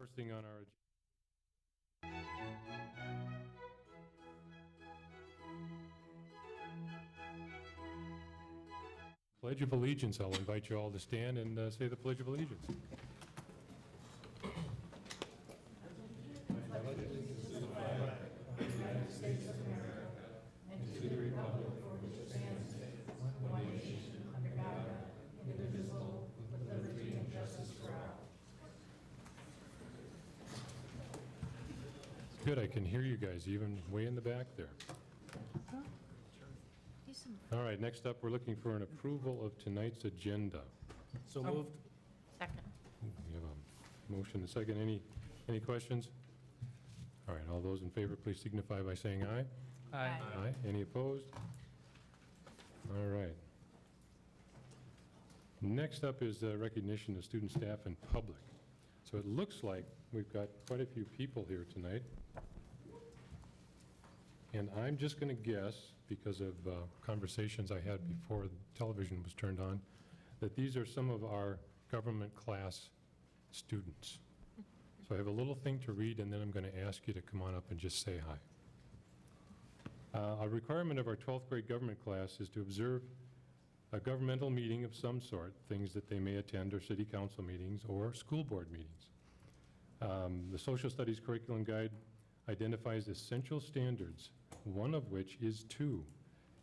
First thing on our agenda. Pledge of Allegiance. I'll invite you all to stand and say the Pledge of Allegiance. Good, I can hear you guys even way in the back there. All right, next up, we're looking for an approval of tonight's agenda. So moved. Second. We have a motion and a second. Any questions? All right, all those in favor, please signify by saying aye. Aye. Aye. Any opposed? All right. Next up is recognition of student, staff, and public. So it looks like we've got quite a few people here tonight. And I'm just going to guess, because of conversations I had before the television was turned on, that these are some of our government class students. So I have a little thing to read, and then I'm going to ask you to come on up and just say hi. A requirement of our 12th grade government class is to observe a governmental meeting of some sort, things that they may attend, or city council meetings, or school board meetings. The Social Studies Curriculum Guide identifies essential standards, one of which is 2.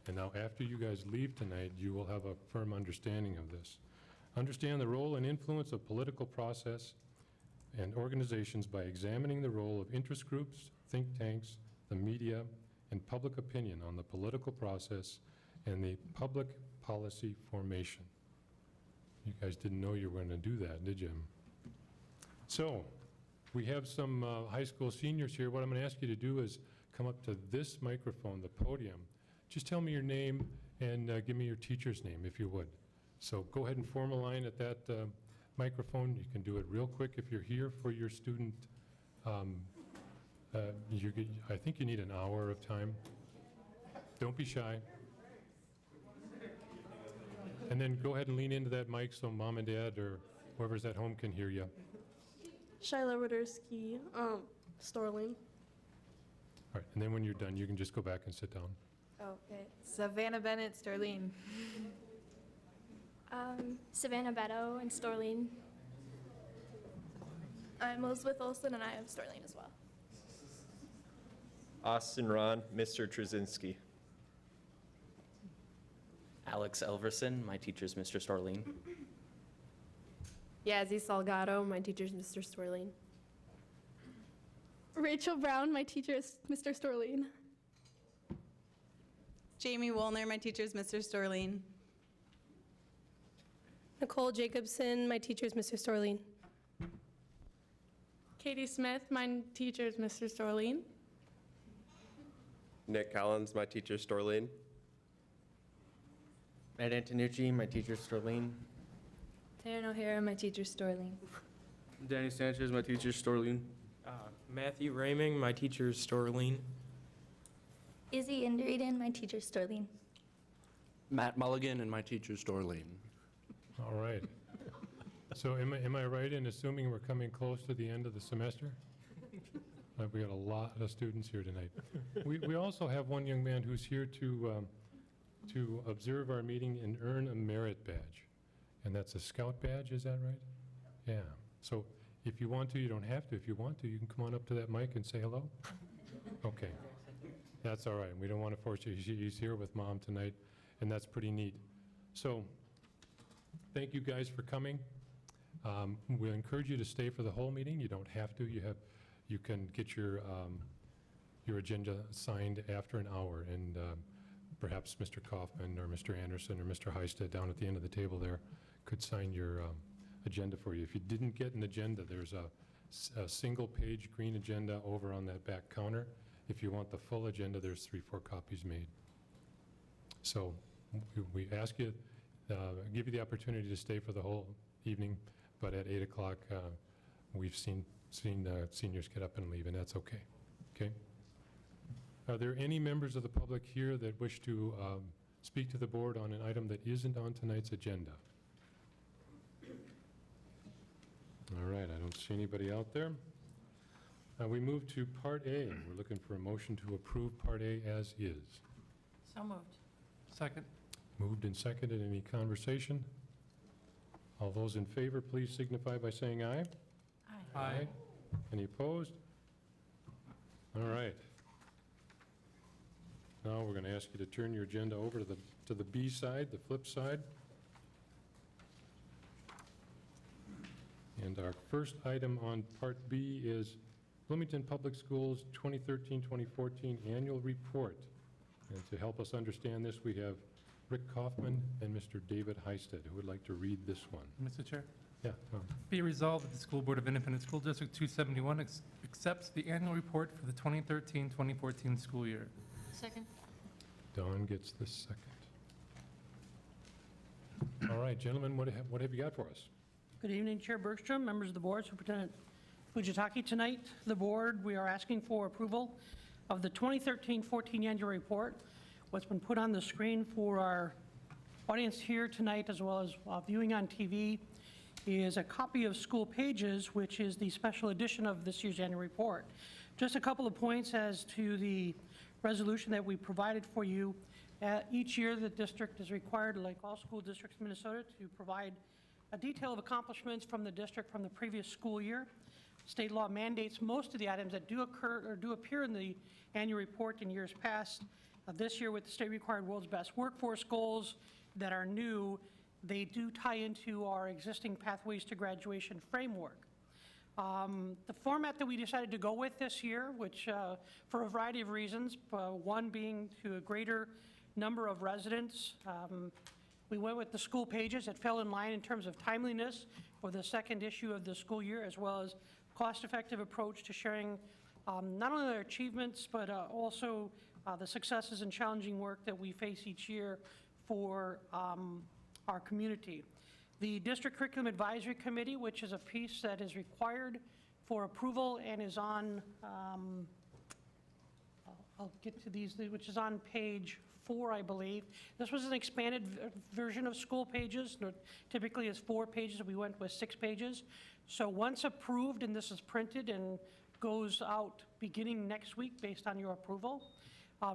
And now after you guys leave tonight, you will have a firm understanding of this. Understand the role and influence of political process and organizations by examining the role of interest groups, think tanks, the media, and public opinion on the political process and the public policy formation. You guys didn't know you were going to do that, did you? So, we have some high school seniors here. What I'm going to ask you to do is come up to this microphone, the podium. Just tell me your name and give me your teacher's name, if you would. So go ahead and form a line at that microphone. You can do it real quick if you're here for your student. I think you need an hour of time. Don't be shy. And then go ahead and lean into that mic so mom and dad or whoever's at home can hear you. Shyla Rudersky, Storling. All right, and then when you're done, you can just go back and sit down. Okay. Savannah Bennett, Sterling. Savannah Beto and Storling. I'm Elizabeth Olson, and I have Storling as well. Austin Ron, Mr. Trzynski. Alex Elverson, my teacher's Mr. Storleen. Yazzie Salgado, my teacher's Mr. Storling. Rachel Brown, my teacher is Mr. Storling. Jamie Woolner, my teacher is Mr. Storling. Nicole Jacobson, my teacher is Mr. Storling. Katie Smith, my teacher is Mr. Storling. Nick Collins, my teacher, Storleen. Matt Antonucci, my teacher's Storleen. Taryn O'Hara, my teacher, Storling. Danny Sanchez, my teacher, Storleen. Matthew Raming, my teacher, Storleen. Izzy Indereden, my teacher, Storling. Matt Mulligan, and my teacher, Storleen. All right. So am I right in assuming we're coming close to the end of the semester? We got a lot of students here tonight. We also have one young man who's here to observe our meeting and earn a merit badge. And that's a scout badge, is that right? Yeah. So if you want to, you don't have to. If you want to, you can come on up to that mic and say hello. Okay. That's all right. We don't want to force you. He's here with mom tonight, and that's pretty neat. So thank you guys for coming. We'll encourage you to stay for the whole meeting. You don't have to. You can get your agenda signed after an hour, and perhaps Mr. Kaufman or Mr. Anderson or Mr. Heisted down at the end of the table there could sign your agenda for you. If you didn't get an agenda, there's a single-page green agenda over on that back counter. If you want the full agenda, there's 3-4 copies made. So we ask you, give you the opportunity to stay for the whole evening, but at 8 o'clock, we've seen seniors get up and leave, and that's okay. Okay? Are there any members of the public here that wish to speak to the board on an item that isn't on tonight's agenda? All right, I don't see anybody out there. We move to Part A. We're looking for a motion to approve Part A as is. So moved. Second. Moved and seconded. Any conversation? All those in favor, please signify by saying aye. Aye. Any opposed? All right. Now, we're going to ask you to turn your agenda over to the B side, the flip side. And our first item on Part B is Bloomington Public Schools 2013-2014 Annual Report. And to help us understand this, we have Rick Kaufman and Mr. David Heisted, who would like to read this one. Mr. Chair, Yeah, Tom. be resolved that the School Board of Independent School District 271 accepts the annual report for the 2013-2014 school year. Second. Dawn gets the second. All right, gentlemen, what have you got for us? Good evening, Chair Bergstrom, members of the board, Superintendent Fujitaki. Tonight, the board, we are asking for approval of the 2013-14 annual report. What's been put on the screen for our audience here tonight, as well as viewing on TV, is a copy of School Pages, which is the special edition of this year's annual report. Just a couple of points as to the resolution that we provided for you. Each year, the district is required, like all school districts in Minnesota, to provide a detail of accomplishments from the district from the previous school year. State law mandates most of the items that do occur or do appear in the annual report in years past. This year, with the state-required World's Best Workforce goals that are new, they do tie into our existing Pathways to Graduation framework. The format that we decided to go with this year, which for a variety of reasons, one being to a greater number of residents, we went with the School Pages. It fell in line in terms of timeliness for the second issue of the school year, as well as cost-effective approach to sharing not only their achievements, but also the successes and challenging work that we face each year for our community. The District Curriculum Advisory Committee, which is a piece that is required for approval and is on, I'll get to these, which is on page 4, I believe. This was an expanded version of School Pages. Typically it's 4 pages, we went with 6 pages. So once approved, and this is printed and goes out beginning next week based on your approval,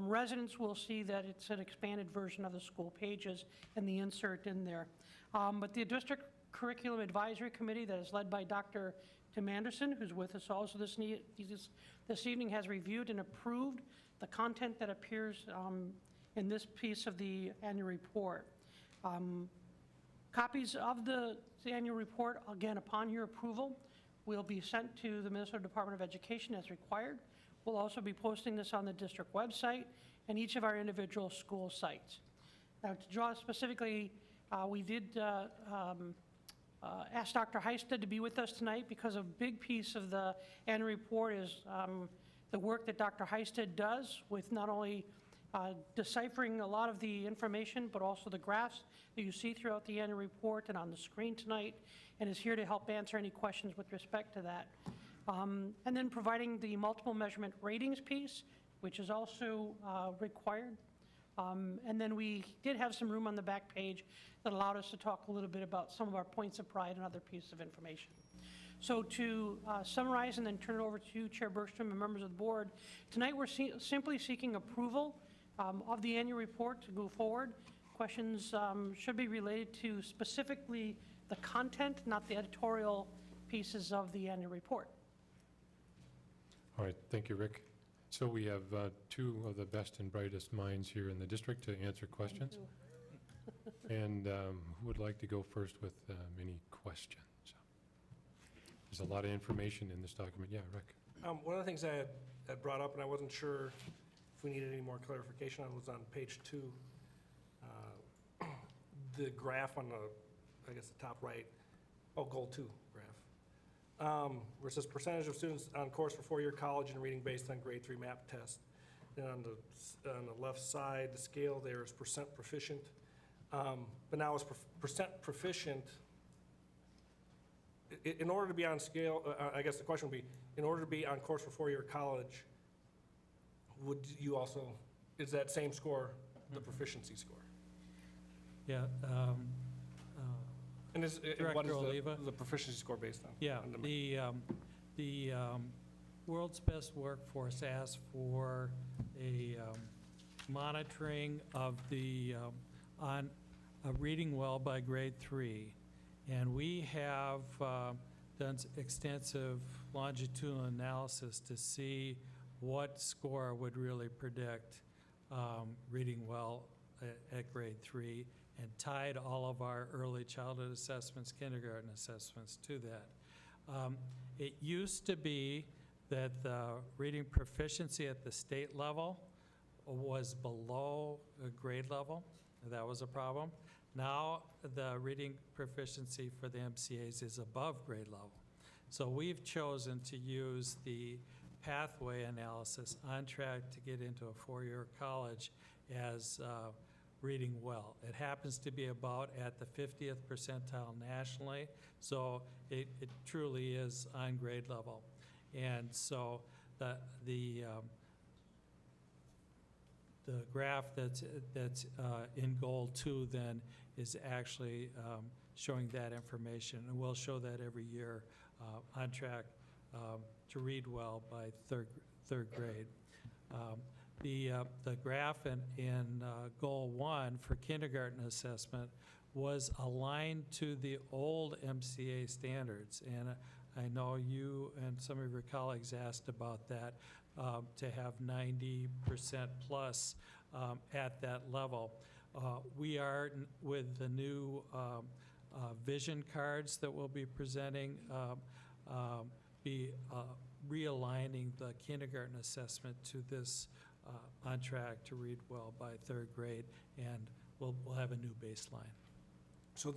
residents will see that it's an expanded version of the School Pages and the insert in there. But the District Curriculum Advisory Committee that is led by Dr. Tim Anderson, who's with us also this evening, has reviewed and approved the content that appears in this piece of the annual report. Copies of the annual report, again, upon your approval, will be sent to the Minnesota Department of Education as required. We'll also be posting this on the district website and each of our individual school sites. Now, to draw specifically, we did ask Dr. Heisted to be with us tonight because a big piece of the annual report is the work that Dr. Heisted does with not only deciphering a lot of the information, but also the graphs that you see throughout the annual report and on the screen tonight, and is here to help answer any questions with respect to that. And then providing the multiple measurement ratings piece, which is also required. And then we did have some room on the back page that allowed us to talk a little bit about some of our points of pride and other pieces of information. So to summarize and then turn it over to Chair Bergstrom and members of the board, tonight we're simply seeking approval of the annual report to go forward. Questions should be related to specifically the content, not the editorial pieces of the annual report. All right, thank you, Rick. So we have 2 of the best and brightest minds here in the district to answer questions. And who would like to go first with any questions? There's a lot of information in this document. Yeah, Rick. One of the things I had brought up, and I wasn't sure if we needed any more clarification on, was on page 2. The graph on the, I guess, the top right, goal 2 graph, where it says percentage of students on course for 4-year college and reading based on grade 3 MAP test. And on the left side, the scale there is percent proficient. But now is percent proficient, in order to be on scale, I guess the question would be, in order to be on course for 4-year college, would you also, is that same score the proficiency score? Yeah. And what is Director Oliva? the proficiency score based on? Yeah, on World's Best Workforce asked for a monitoring of the, on reading well by grade 3. And we have done extensive longitudinal analysis to see what score would really predict reading well at grade 3, and tied all of our early childhood assessments, kindergarten assessments to that. It used to be that the reading proficiency at the state level was below a grade level. That was a problem. Now the reading proficiency for the MCAs is above grade level. So we've chosen to use the pathway analysis on track to get into a four-year college as reading well. It happens to be about at the 50th percentile nationally, so it truly is on grade level. And so the graph that's in goal 2 then is actually showing that information, and we'll show that every year on track to read well by third grade. The graph in goal 1 for kindergarten assessment was aligned to the old MCA standards, and I know you and some of your colleagues asked about that, to have 90% plus at that level. We are, with the new vision cards that we'll be presenting, be realigning the kindergarten assessment to this on track to read well by third grade, and we'll have a new baseline. So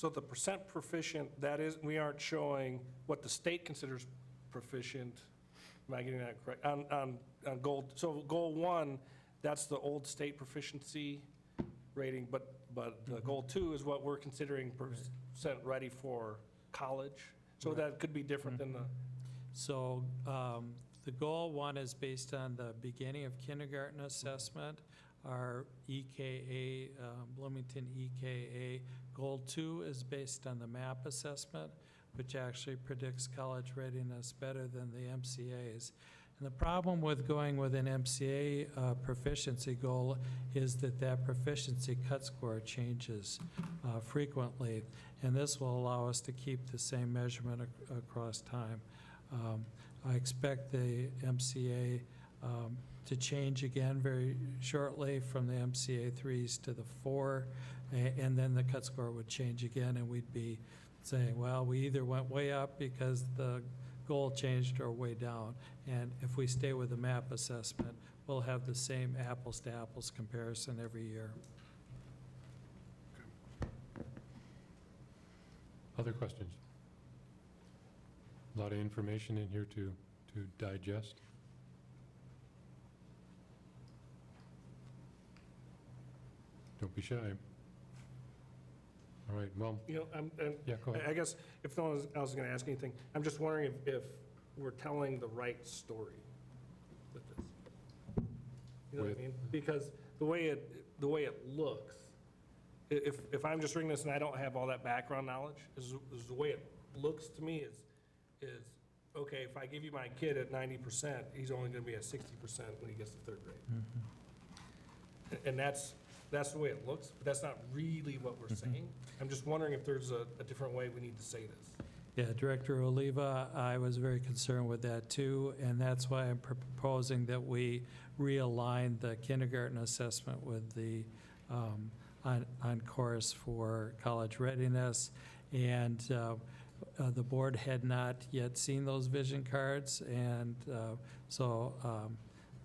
the percent proficient, that is, we aren't showing what the state considers proficient. Am I getting that correct? On goal, so goal 1, that's the old state proficiency rating, but goal 2 is what we're considering percent ready for college. So that could be different than the. So the goal 1 is based on the beginning of kindergarten assessment, our EKA, Bloomington EKA. Goal 2 is based on the MAP assessment, which actually predicts college readiness better than the MCAs. And the problem with going with an MCA proficiency goal is that proficiency cut score changes frequently, and this will allow us to keep the same measurement across time. I expect the MCA to change again very shortly from the MCA 3s to the 4, and then the cut score would change again, and we'd be saying, well, we either went way up because the goal changed or way down. And if we stay with the MAP assessment, we'll have the same apples to apples comparison every year. Other questions? A lot of information in here to digest. Don't be shy. All right, well, yeah, go ahead. I guess if no one else is going to ask anything, I'm just wondering if we're telling the right story with this. You know what I mean? Because the way it looks, if I'm just reading this and I don't have all that background knowledge, is the way it looks to me is okay, if I give you my kid at 90%, he's only going to be at 60% when he gets to third grade. Mm-hmm. And that's the way it looks, but that's not really what we're saying. I'm just wondering if there's a different way we need to say this. Yeah, Director Oliva, I was very concerned with that too, and that's why I'm proposing that we realign the kindergarten assessment with the on course for college readiness. And the board had not yet seen those vision cards, and so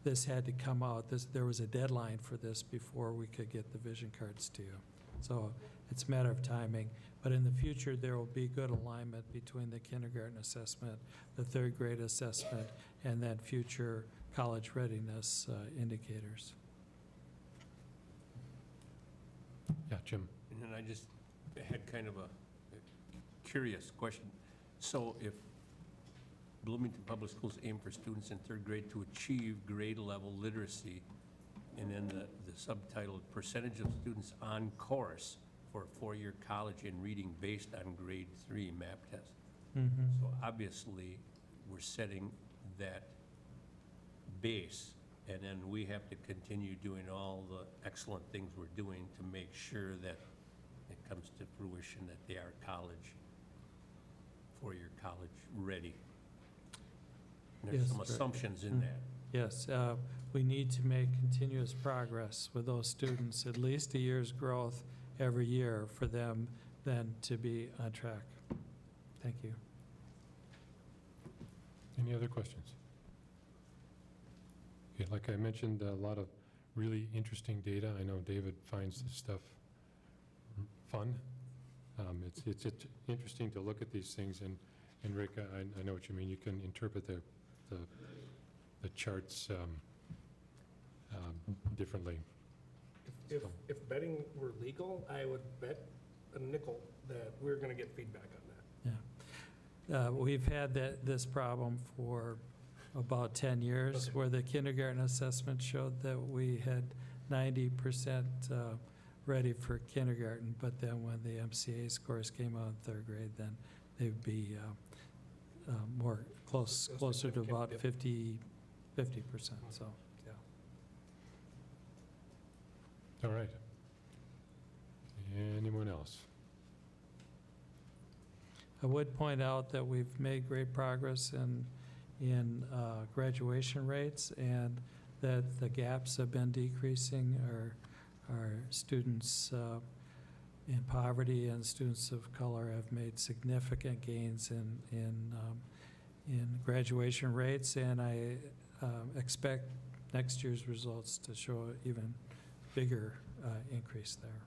this had to come out. There was a deadline for this before we could get the vision cards to you. So it's a matter of timing. But in the future, there will be good alignment between the kindergarten assessment, the third grade assessment, and then future college readiness indicators. Yeah, Jim. And then I just had kind of a curious question. So if Bloomington Public Schools aim for students in third grade to achieve grade level literacy, and then the subtitle, percentage of students on course for a four-year college in reading based on grade 3 MAP test. Mm-hmm. So obviously, we're setting that base, and then we have to continue doing all the excellent things we're doing to make sure that it comes to fruition, that they are college, four-year college ready. There's Yes, some right. assumptions in that. Yes, we need to make continuous progress with those students, at least a year's growth every year for them then to be on track. Thank you. Any other questions? Okay, like I mentioned, a lot of really interesting data. I know David finds this stuff fun. It's interesting to look at these things, and Rick, I know what you mean. You can interpret the charts differently. If betting were legal, I would bet a nickel that we're going to get feedback on that. We've had this problem for about 10 years, where the kindergarten assessment showed that we had 90% ready for kindergarten, but then when the MCA scores came out in third grade, then they'd be closer to about 50%, so, yeah. All right. Anyone else? I would point out that we've made great progress in graduation rates, and that the gaps have been decreasing. Our students in poverty and students of color have made significant gains in graduation rates, and I expect next year's results to show an even bigger increase there.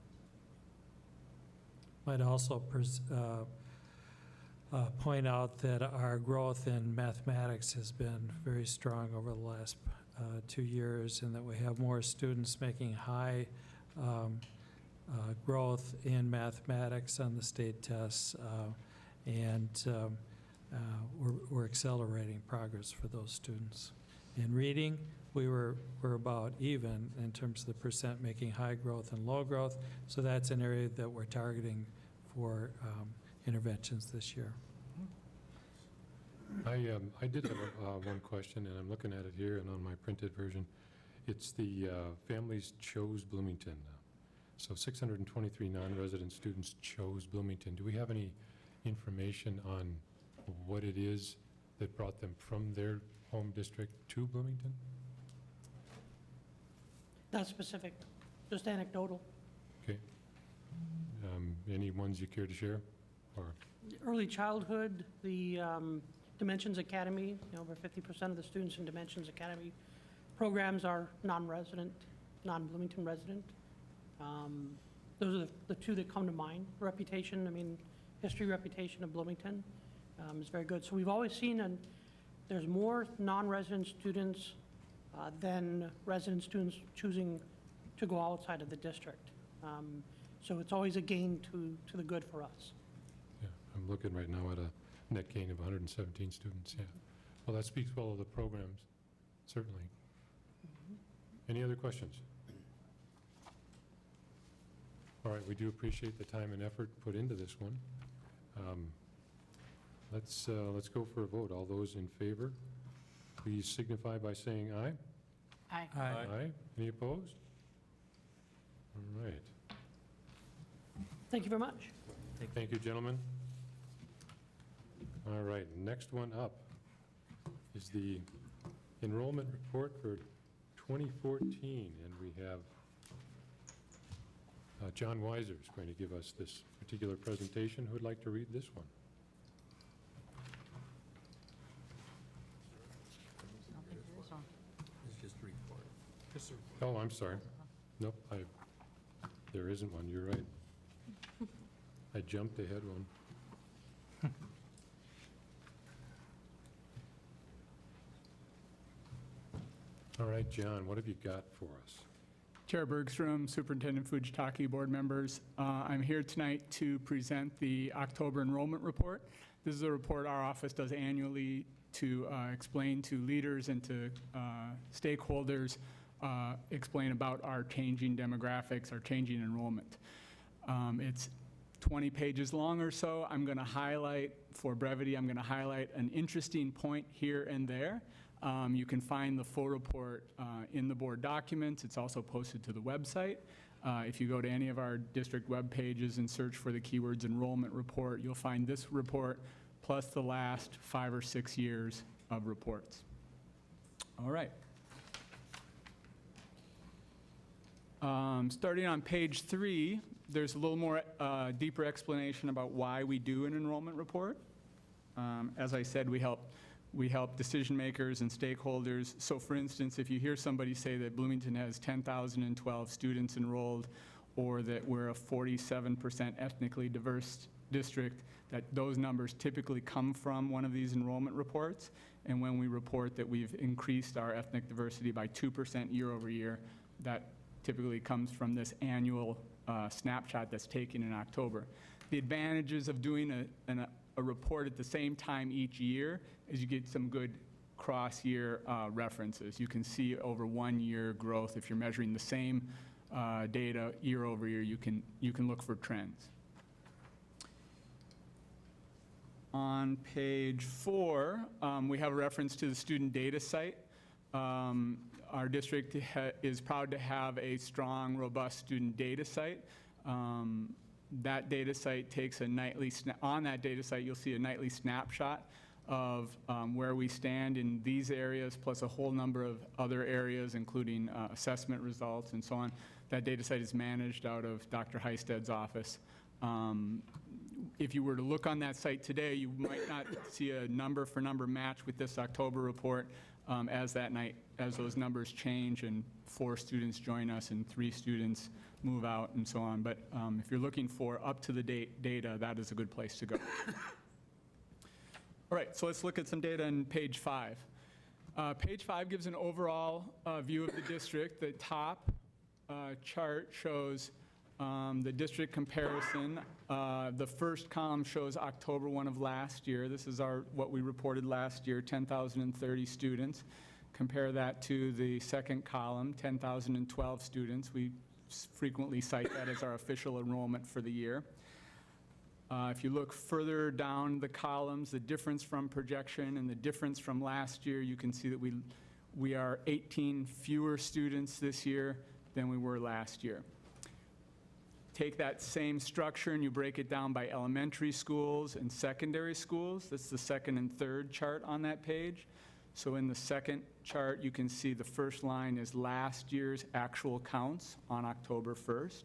Might also point out that our growth in mathematics has been very strong over the last 2 years, and that we have more students making high growth in mathematics on the state tests, and we're accelerating progress for those students. In reading, we're about even in terms of the percent making high growth and low growth, so that's an area that we're targeting for interventions this year. I did have one question, and I'm looking at it here and on my printed version. It's the families chose Bloomington. So 623 non-resident students chose Bloomington. Do we have any information on what it is that brought them from their home district to Bloomington? Not specific, just anecdotal. Okay. Any ones you care to share? Or Early childhood, the Dimensions Academy, over 50% of the students in Dimensions Academy programs are non-resident, non-Bloomington resident. Those are the two that come to mind. Reputation, history reputation of Bloomington is very good. So we've always seen there's more non-resident students than resident students choosing to go outside of the district. So it's always a gain to the good for us. yeah, I'm looking right now at a net gain of 117 students. Yeah. Well, that speaks well of the programs, certainly. Any other questions? All right, we do appreciate the time and effort put into this one. Let's go for a vote. All those in favor, please signify by saying aye. Aye. Aye. Any opposed? All right. Thank you very much. Thank you, gentlemen. All right, next one up is the enrollment report for 2014, and we have John Weiser is going to give us this particular presentation. Who would like to read this one? It's just a report. Oh, I'm sorry. Nope, there isn't one. You're right. I jumped ahead one. All right, John, what have you got for us? Chair Bergstrom, Superintendent Fujitaki, board members, I'm here tonight to present the October enrollment report. This is a report our office does annually to explain to leaders and to stakeholders, explain about our changing demographics, our changing enrollment. It's 20 pages long or so. I'm going to highlight, for brevity, I'm going to highlight an interesting point here and there. You can find the full report in the board documents. It's also posted to the website. If you go to any of our district web pages and search for the keywords enrollment report, you'll find this report plus the last 5 or 6 years of reports. All right. Starting on page 3, there's a little more deeper explanation about why we do an enrollment report. As I said, we help decision makers and stakeholders. So for instance, if you hear somebody say that Bloomington has 10,012 students enrolled, or that we're a 47% ethnically diverse district, that those numbers typically come from one of these enrollment reports. And when we report that we've increased our ethnic diversity by 2% year over year, that typically comes from this annual snapshot that's taken in October. The advantages of doing a report at the same time each year is you get some good cross-year references. You can see over 1 year growth. If you're measuring the same data year over year, you can look for trends. On page 4, we have a reference to the student data site. Our district is proud to have a strong, robust student data site. That data site takes a nightly, on that data site you'll see a nightly snapshot of where we stand in these areas, plus a whole number of other areas, including assessment results and so on. That data site is managed out of Dr. Heisted's office. If you were to look on that site today, you might not see a number for number match with this October report as those numbers change and 4 students join us and 3 students move out and so on. But if you're looking for up-to-the-date data, that is a good place to go. All right, so let's look at some data on page 5. Page 5 gives an overall view of the district. The top chart shows the district comparison. The first column shows October 1 of last year. This is what we reported last year, 10,030 students. Compare that to the second column, 10,012 students. We frequently cite that as our official enrollment for the year. If you look further down the columns, the difference from projection and the difference from last year, you can see that we are 18 fewer students this year than we were last year. Take that same structure and you break it down by elementary schools and secondary schools. That's the second and third chart on that page. So in the second chart, you can see the first line is last year's actual counts on October 1st.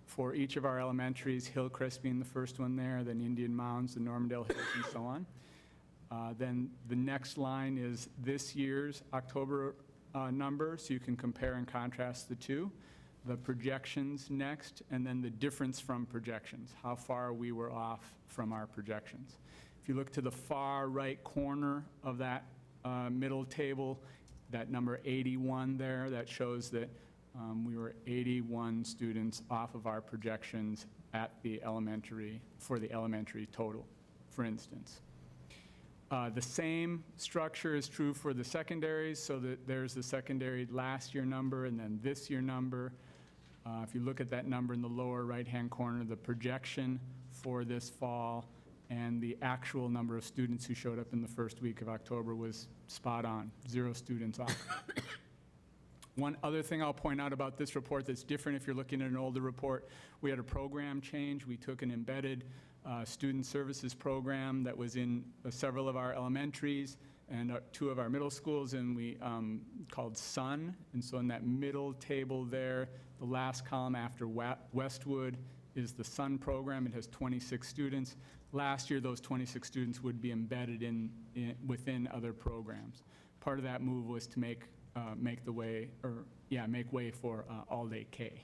For each of our elementaries, Hillcrest being the first one there, then Indian Mounds, the Normandale Hills, and so on. Then the next line is this year's October number, so you can compare and contrast the two. The projections next, and then the difference from projections, how far we were off from our projections. If you look to the far right corner of that middle table, that number 81 there, that shows that we were 81 students off of our projections at the elementary, for the elementary total, for instance. The same structure is true for the secondaries, so that there's the secondary last year number and then this year number. If you look at that number in the lower right-hand corner, the projection for this fall and the actual number of students who showed up in the first week of October was spot on, 0 students off. One other thing I'll point out about this report that's different if you're looking at an older report, we had a program change. We took an embedded student services program that was in several of our elementaries and 2 of our middle schools, and we called SUN. And so in that middle table there, the last column after Westwood is the SUN program. It has 26 students. Last year, those 26 students would be embedded within other programs. Part of that move was to make way for all-day K.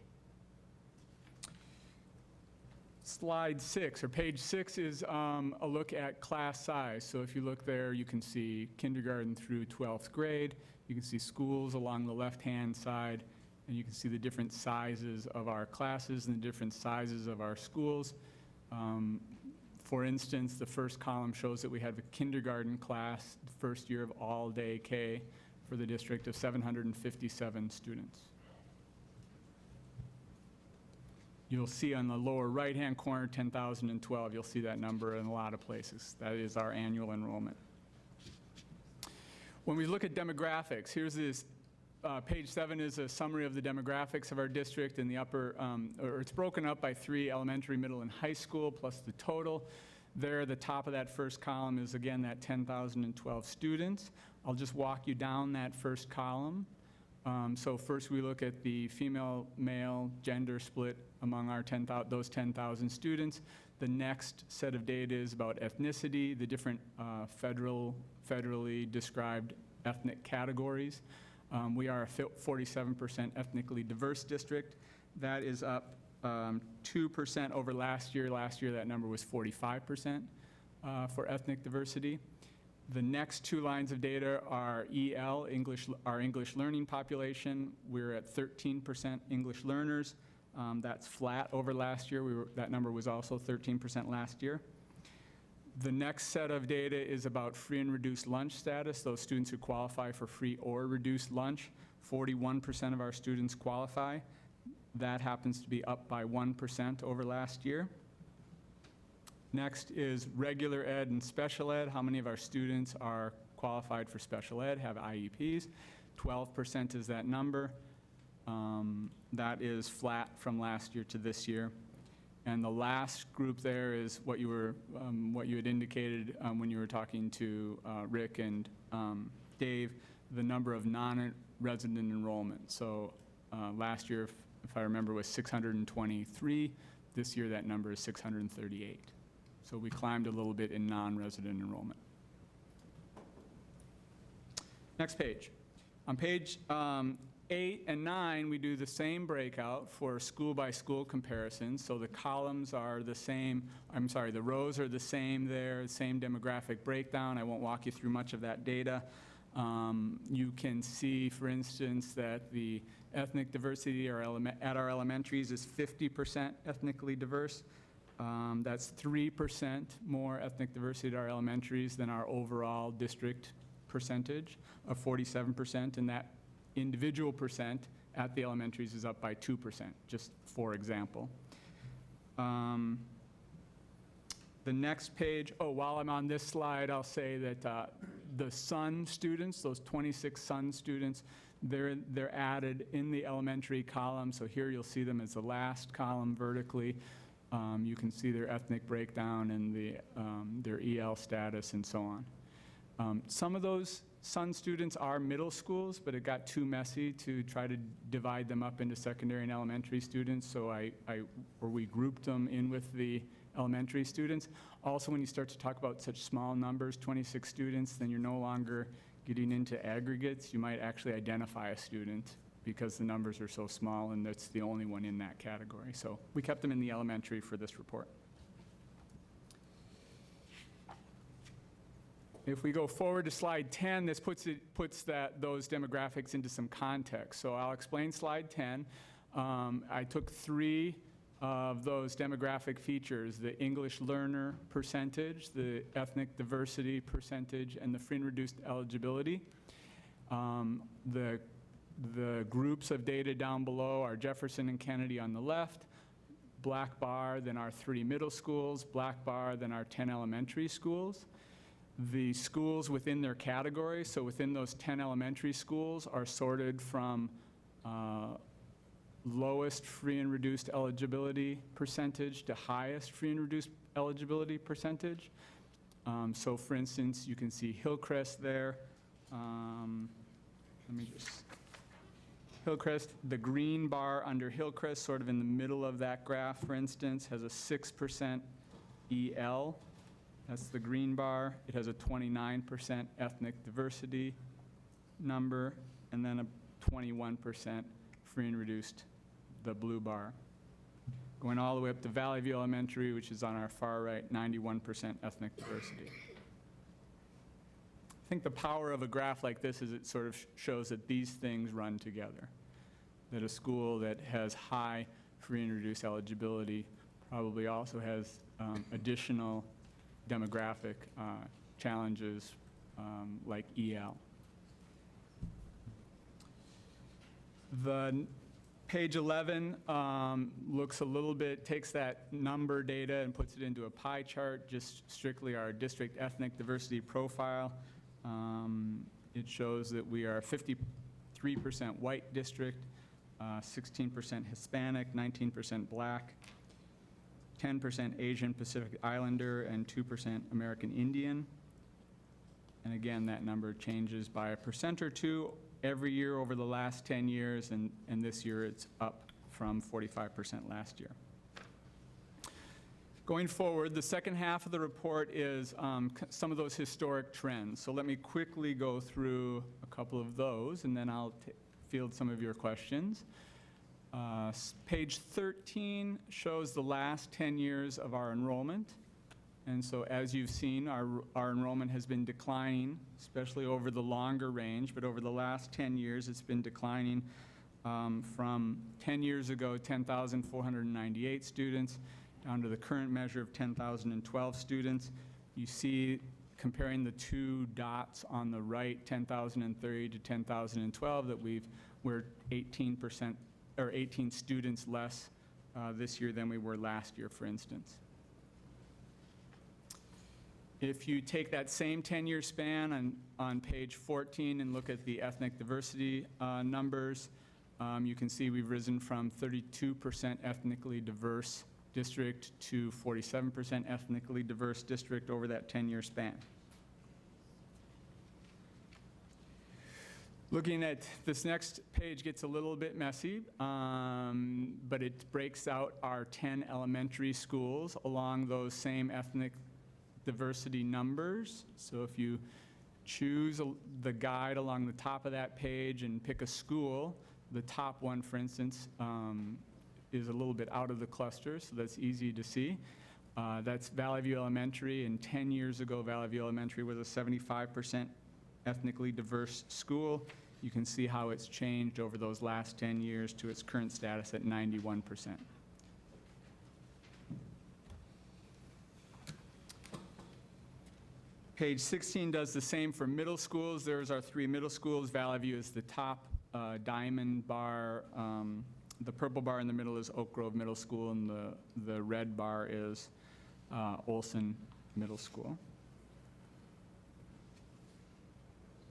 Slide 6, or page 6, is a look at class size. So if you look there, you can see kindergarten through 12th grade. You can see schools along the left-hand side, and you can see the different sizes of our classes and the different sizes of our schools. For instance, the first column shows that we have a kindergarten class, the first year of all-day K, for the district of 757 students. You'll see on the lower right-hand corner, 10,012. You'll see that number in a lot of places. That is our annual enrollment. When we look at demographics, here's this, page 7 is a summary of the demographics of our district in the upper, or it's broken up by 3 elementary, middle, and high school, plus the total. There, at the top of that first column is, again, that 10,012 students. I'll just walk you down that first column. So first we look at the female-male gender split among our those 10,000 students. The next set of data is about ethnicity, the different federally described ethnic categories. We are a 47% ethnically diverse district. That is up 2% over last year. Last year that number was 45% for ethnic diversity. The next 2 lines of data are EL, our English learning population. We're at 13% English learners. That's flat over last year. That number was also 13% last year. The next set of data is about free and reduced lunch status, those students who qualify for free or reduced lunch. 41% of our students qualify. That happens to be up by 1% over last year. Next is regular ed and special ed. How many of our students are qualified for special ed, have IEPs? 12% is that number. That is flat from last year to this year. And the last group there is what you had indicated when you were talking to Rick and Dave, the number of non-resident enrollment. So last year, if I remember, was 623. This year, that number is 638. So we climbed a little bit in non-resident enrollment. Next page. On page 8 and 9, we do the same breakout for school-by-school comparisons. So the columns are the same, the rows are the same there, same demographic breakdown. I won't walk you through much of that data. You can see, for instance, that the ethnic diversity at our elementaries is 50% ethnically diverse. That's 3% more ethnic diversity at our elementaries than our overall district percentage of 47%, and that individual percent at the elementaries is up by 2%, just for example. The next page, while I'm on this slide, I'll say that the SUN students, those 26 SUN students, they're added in the elementary column. So here you'll see them as the last column vertically. You can see their ethnic breakdown and their EL status and so on. Some of those SUN students are middle schools, but it got too messy to try to divide them up into secondary and elementary students, so we grouped them in with the elementary students. Also, when you start to talk about such small numbers, 26 students, then you're no longer getting into aggregates. You might actually identify a student because the numbers are so small and that's the only one in that category. So we kept them in the elementary for this report. If we go forward to slide 10, this puts those demographics into some context. So I'll explain slide 10. I took 3 of those demographic features, the English learner percentage, the ethnic diversity percentage, and the free and reduced eligibility. The groups of data down below are Jefferson and Kennedy on the left, black bar, then our 3 middle schools, black bar, then our 10 elementary schools. The schools within their category, so within those 10 elementary schools, are sorted from lowest free and reduced eligibility percentage to highest free and reduced eligibility percentage. So for instance, you can see Hillcrest there. Hillcrest, the green bar under Hillcrest, sort of in the middle of that graph, for instance, has a 6% EL. That's the green bar. It has a 29% ethnic diversity number, and then a 21% free and reduced, the blue bar. Going all the way up to Valley View Elementary, which is on our far right, 91% ethnic diversity. I think the power of a graph like this is it sort of shows that these things run together. That a school that has high free and reduced eligibility probably also has additional demographic challenges like EL. The Page 11 looks a little bit, takes that number data and puts it into a pie chart, just strictly our district ethnic diversity profile. It shows that we are a 53% white district, 16% Hispanic, 19% Black, 10% Asian Pacific Islander, and 2% American Indian. And again, that number changes by a percent or two every year over the last 10 years, and this year it's up from 45% last year. Going forward, the second half of the report is some of those historic trends. So let me quickly go through a couple of those, and then I'll field some of your questions. Page 13 shows the last 10 years of our enrollment. And so as you've seen, our enrollment has been declining, especially over the longer range, but over the last 10 years, it's been declining from 10 years ago, 10,498 students, down to the current measure of 10,012 students. You see, comparing the two dots on the right, 10,030 to 10,012, that we're 18% or 18 students less this year than we were last year, for instance. If you take that same 10-year span on page 14 and look at the ethnic diversity numbers, you can see we've risen from 32% ethnically diverse district to 47% ethnically diverse district over that 10-year span. Looking at this next page gets a little bit messy, but it breaks out our 10 elementary schools along those same ethnic diversity numbers. So if you choose the guide along the top of that page and pick a school, the top one, for instance, is a little bit out of the cluster, so that's easy to see. That's Valley View Elementary, and 10 years ago, Valley View Elementary was a 75% ethnically diverse school. You can see how it's changed over those last 10 years to its current status at 91%. Page 16 does the same for middle schools. There's our three middle schools. Valley View is the top diamond bar. The purple bar in the middle is Oak Grove Middle School, and the red bar is Olson Middle School.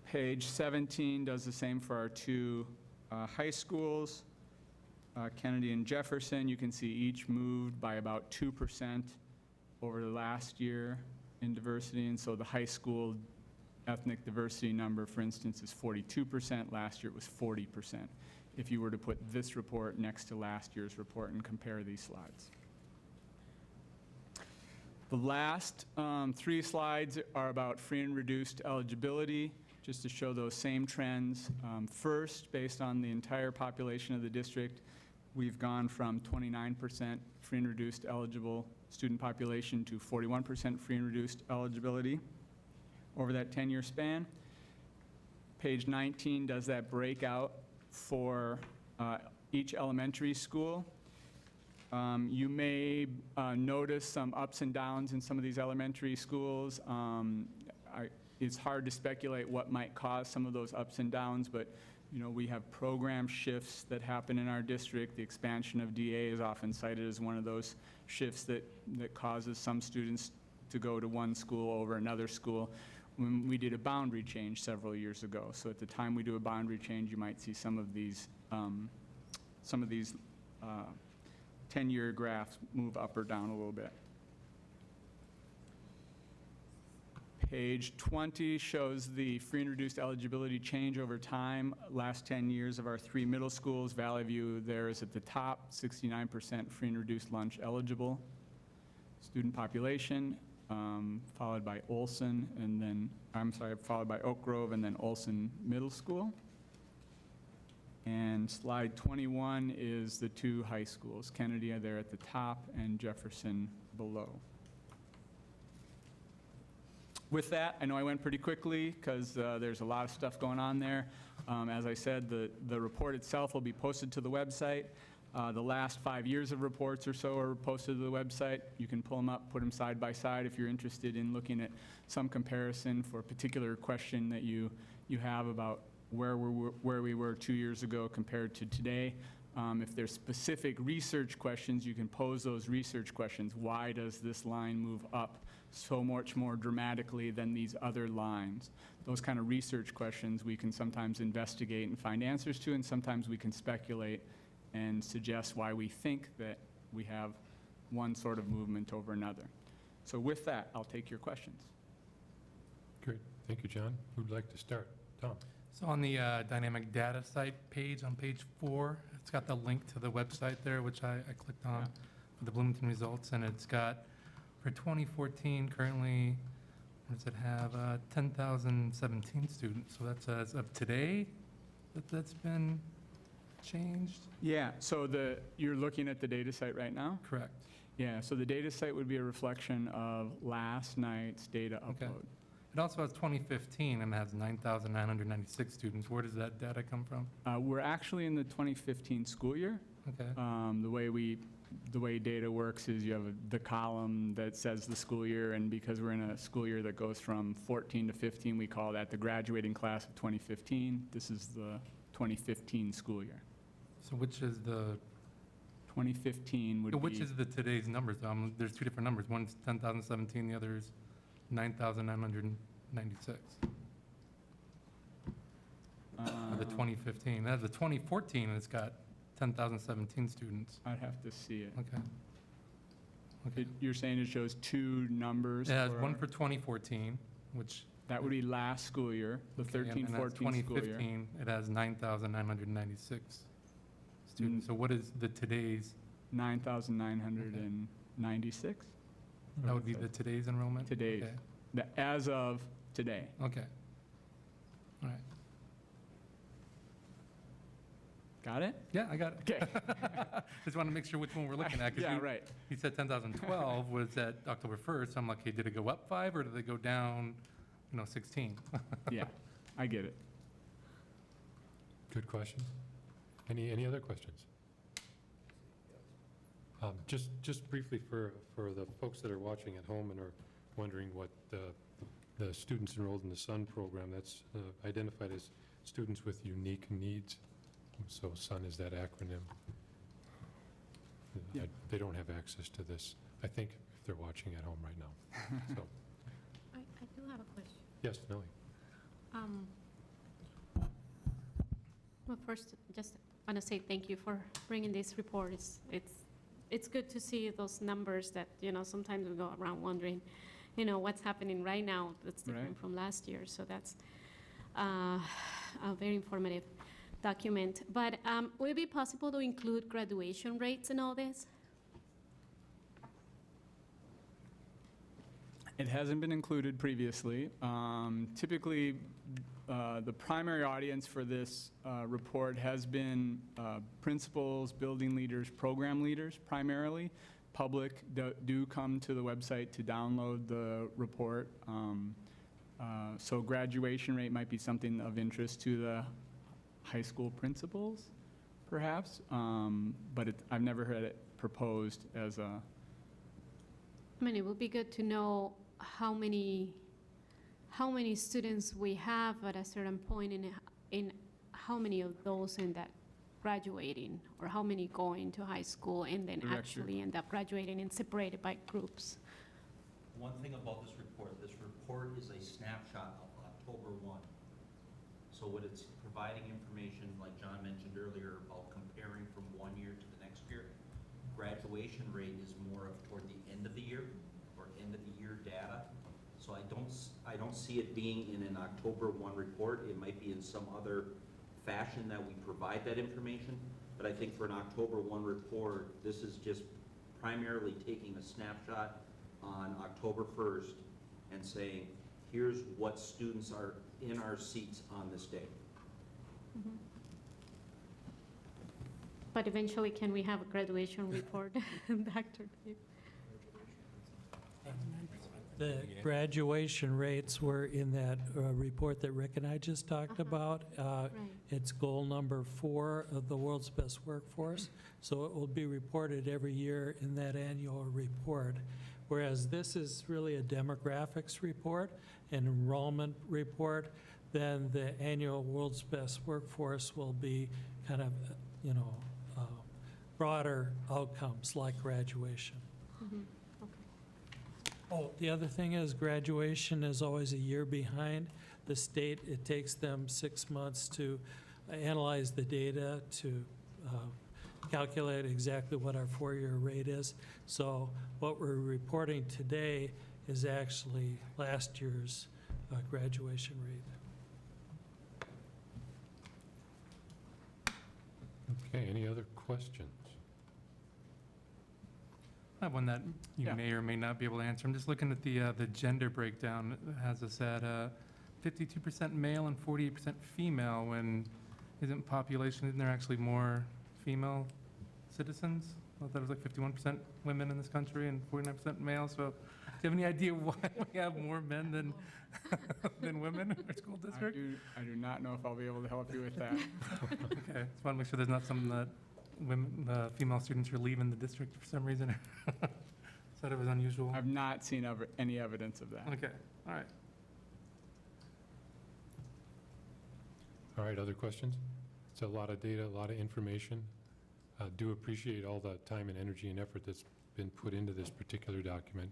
Page 17 does the same for our two high schools, Kennedy and Jefferson. You can see each moved by about 2% over the last year in diversity, and so the high school ethnic diversity number, for instance, is 42%. Last year it was 40%. If you were to put this report next to last year's report and compare these slides. The last three slides are about free and reduced eligibility, just to show those same trends. First, based on the entire population of the district, we've gone from 29% free and reduced eligible student population to 41% free and reduced eligibility over that 10-year span. Page 19 does that breakout for each elementary school. You may notice some ups and downs in some of these elementary schools. It's hard to speculate what might cause some of those ups and downs, but we have program shifts that happen in our district. The expansion of DA is often cited as one of those shifts that causes some students to go to one school over another school. When we did a boundary change several years ago, so at the time we do a boundary change, you might see some of these 10-year graphs move up or down a little bit. Page 20 shows the free and reduced eligibility change over time. Last 10 years of our three middle schools, Valley View there is at the top, 69% free and reduced lunch eligible student population, followed by Olson, and then, followed by Oak Grove, and then Olson Middle School. And slide 21 is the two high schools, Kennedy there at the top and Jefferson below. With that, I know I went pretty quickly because there's a lot of stuff going on there. As I said, the report itself will be posted to the website. The last 5 years of reports or so are posted to the website. You can pull them up, put them side by side if you're interested in looking at some comparison for a particular question that you have about where we were 2 years ago compared to today. If there's specific research questions, you can pose those research questions. Why does this line move up so much more dramatically than these other lines? Those kind of research questions we can sometimes investigate and find answers to, and sometimes we can speculate and suggest why we think that we have one sort of movement over another. So with that, I'll take your questions. Great, thank you, John. Who'd like to start? Tom? So on the dynamic data site page, on page 4, it's got the link to the website there, which I clicked on for the Bloomington results, and it's got, for 2014, currently, what does it have? 10,017 students. So that's as of today that's been changed? Yeah, so you're looking at the data site right now? Correct. Yeah, so the data site would be a reflection of last night's data Okay. upload. It also has 2015 and has 9,996 students. Where does that data come from? We're actually in the 2015 school year. Okay. The way data works is you have the column that says the school year, and because we're in a school year that goes from 14 to 15, we call that the graduating class of 2015. This is the 2015 school year. So which is the 2015 would be... Which is the today's numbers? There's two different numbers. One's 10,017, the other is 9,996. The 2015. That's the 2014, and it's got 10,017 students. I'd have to see it. Okay. You're saying it shows two numbers? It has one for 2014, which... That would be last school year, the 13-14 school year. 2015, it has 9,996 students. So what is the today's? 9,996? That would be the today's enrollment? Today's. Okay. As of today. Okay. All right. Got it? Yeah, I got it. Okay. Just want to make sure which one we're looking at. 'cause Yeah, you- right. He said 10,012 was at October 1st. I'm like, hey, did it go up 5 or did it go down, 16? Yeah, I get it. Good question. Any other questions? Just briefly for the folks that are watching at home and are wondering what the students enrolled in the SUN program, that's identified as students with unique needs. So SUN is that acronym. Yeah. They don't have access to this, I think, if they're watching at home right now. So, I do have a question. yes, Nellie. Well, first, just want to say thank you for bringing this report. It's good to see those numbers that, sometimes we go around wondering, what's happening right now that's different from last year. So that's a very informative document. But would it be possible to include graduation rates in all this? It hasn't been included previously. Typically, the primary audience for this report has been principals, building leaders, program leaders primarily. Public do come to the website to download the report. So graduation rate might be something of interest to the high school principals, perhaps, but I've never heard it proposed as a... I mean, it would be good to know how many students we have at a certain point in how many of those end up graduating, or how many going to high school and then actually end up graduating and separated by groups. One thing about this report is a snapshot of October 1. So what it's providing information, like John mentioned earlier, about comparing from one year to the next year. Graduation rate is more of toward the end of the year, or end of the year data. So I don't see it being in an October 1 report. It might be in some other fashion that we provide that information. But I think for an October 1 report, this is just primarily taking a snapshot on October 1st and saying, here's what students are in our seats on this day. Mm-hmm. But eventually, can we have a graduation report, Dr. Dave? The graduation rates were in that report that Rick and I just talked about. It's goal number 4 of the World's Best Workforce. So it will be reported every year in that annual report. Whereas this is really a demographics report, an enrollment report, then the annual World's Best Workforce will be kind of, broader outcomes like graduation. Oh, the other thing is graduation is always a year behind the state. It takes them 6 months to analyze the data, to calculate exactly what our four-year rate is. So what we're reporting today is actually last year's graduation rate. Okay, any other questions? I have one that you Yeah. may or may not be able to answer. I'm just looking at the gender breakdown. It has us at 52% male and 48% female, when isn't there actually more female citizens? I thought it was like 51% women in this country and 49% male. So do you have any idea why we have more men than than women in our school district? I do not know if I'll be able to help you with that. Okay, just want to make sure there's not something that female students are leaving the district for some reason. Thought it was unusual. I've not seen any evidence of that. Okay, all right. All right, other questions? It's a lot of data, a lot of information. Do appreciate all the time and energy and effort that's been put into this particular document.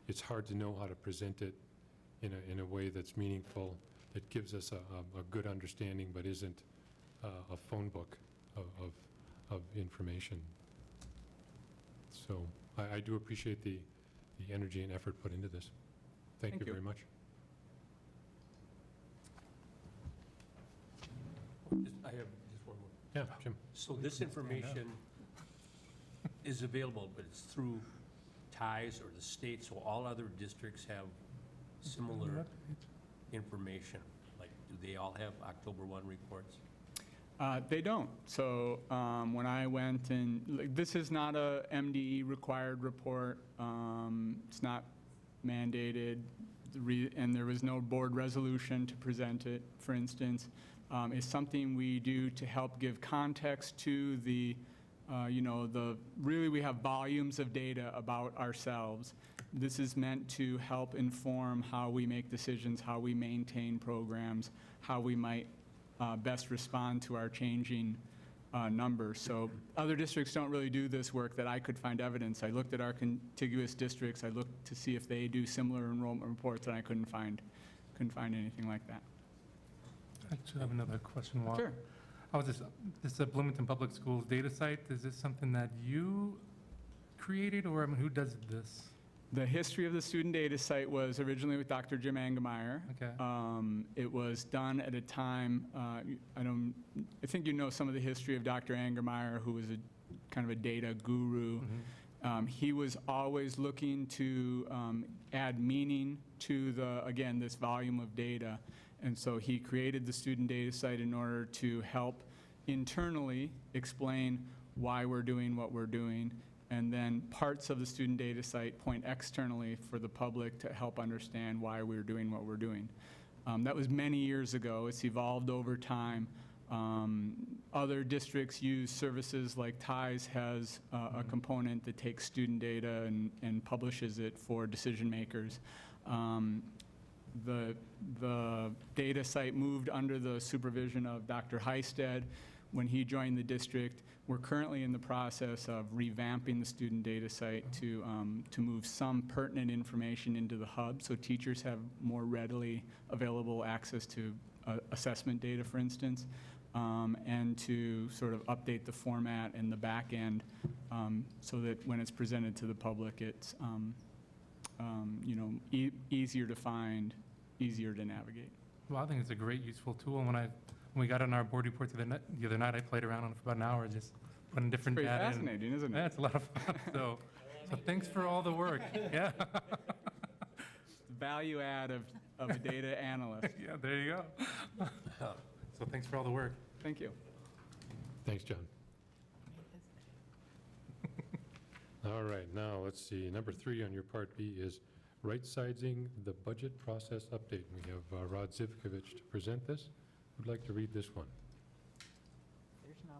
It's hard to know how to present it in a way that's meaningful, that gives us a good understanding, but isn't a phone book of information. So I do appreciate the energy and effort put into this. Thank you very much. I have just one more. Yeah, Jim. So this information is available, but it's through ties or the state, so all other districts have similar information? Like, do they all have October 1 reports? They don't. So when I went this is not a MDE required report. It's not mandated, and there was no board resolution to present it, for instance. It's something we do to help give context to really we have volumes of data about ourselves. This is meant to help inform how we make decisions, how we maintain programs, how we might best respond to our changing numbers. So other districts don't really do this work that I could find evidence. I looked at our contiguous districts. I looked to see if they do similar enrollment reports, and I couldn't find anything like that. I actually have another question. Sure. This is a Bloomington Public Schools data site. Is this something that you created, or who does this? The history of the student data site was originally with Dr. Jim Angemeyer. Okay. It was done at a time, I think you know some of the history of Dr. Angemeyer, who was a kind of a data guru. Mm-hmm. He was always looking to add meaning to this volume of data. And so he created the student data site in order to help internally explain why we're doing what we're doing. And then parts of the student data site point externally for the public to help understand why we're doing what we're doing. That was many years ago. It's evolved over time. Other districts use services like TIES has a component that takes student data and publishes it for decision makers. The data site moved under the supervision of Dr. Heisted when he joined the district. We're currently in the process of revamping the student data site to move some pertinent information into the hub so teachers have more readily available access to assessment data, for instance, and to sort of update the format and the back end so that when it's presented to the public, it's easier to find, easier to navigate. Well, I think it's a great, useful tool. When we got on our board report the other night, I played around on it for about an hour, just putting different data in. It's fascinating, isn't it? Yeah, it's a lot of fun. So thanks for all the work. Yeah. Value add of a data analyst. Yeah, there you go. So thanks for all the work. Thank you. Thanks, John. All right, now, let's see. Number 3 on your Part B is right-sizing the budget process update. We have Rod Zivkovich to present this. Who'd like to read this one? There's no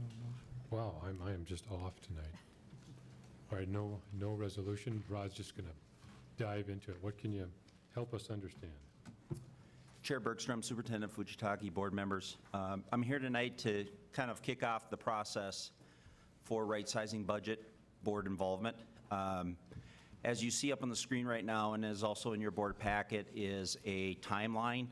motion. Wow, I am just off tonight. All right, no resolution. Rod's just going to dive into it. What can you help us understand? Chair Bergstrom, Superintendent Fujitaki, board members. I'm here tonight to kind of kick off the process for right-sizing budget board involvement. As you see up on the screen right now, and as also in your board packet, is a timeline